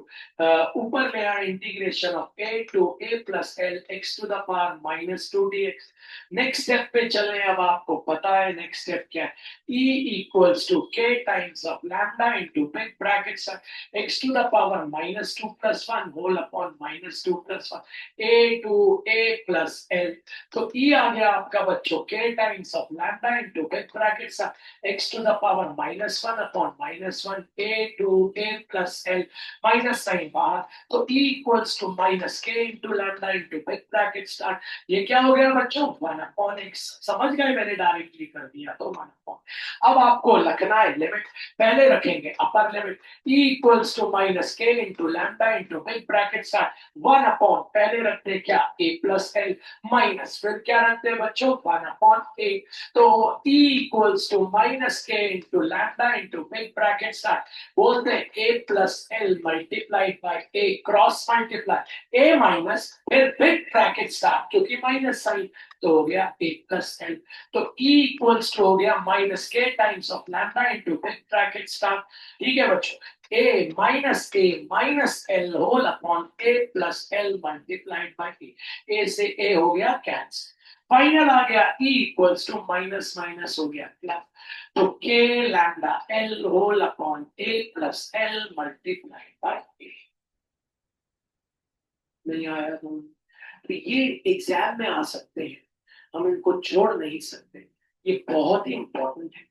ऊपर ले आया integration of A to A plus l x to the power -2 dx। Next step पे चले, अब आपको पता है नेक्स्ट स्टेप क्या है। E equals to K times of lambda into big brackets x to the power -2 plus 1 whole upon -2 plus 1 a to a plus l। तो e आ गया आपका बच्चों k times of lambda into big bracket सा x to the power -1 upon -1 a to a plus l minus sign बाहर। तो e equals to minus k into lambda into big bracket start. ये क्या हो गया बच्चों, 1 अपॉन x। समझ गए, मैंने डायरेक्टली कर दिया तो 1 अपॉन। अब आपको रखना है लिमिट, पहले रखेंगे upper limit E equals to minus k into lambda into big bracket सा 1 अपॉन, पहले रखते क्या a प्लस एल, माइनस फिर क्या रखते हैं बच्चों 1 अपॉन a। तो E equals to minus k into lambda into big bracket सा बोलते हैं a plus l multiplied by a cross multiply a minus फिर बिग ब्रैकेट स्टार्ट क्योंकि माइनस साइन, तो हो गया a प्लस एल। तो E इक्वल्स टू हो गया minus k times of lambda into big bracket start. ठीक है बच्चों, a minus l whole upon a plus l multiplied by a से a हो गया कैंसिल। फाइनल आ गया E equals to minus minus हो गया प्लस। तो k lambda l whole upon a plus l multiplied by a. नहीं आया तो ये एग्जाम में आ सकते हैं, हम इनको छोड़ नहीं सकते, ये बहुत ही इंपॉर्टेंट है।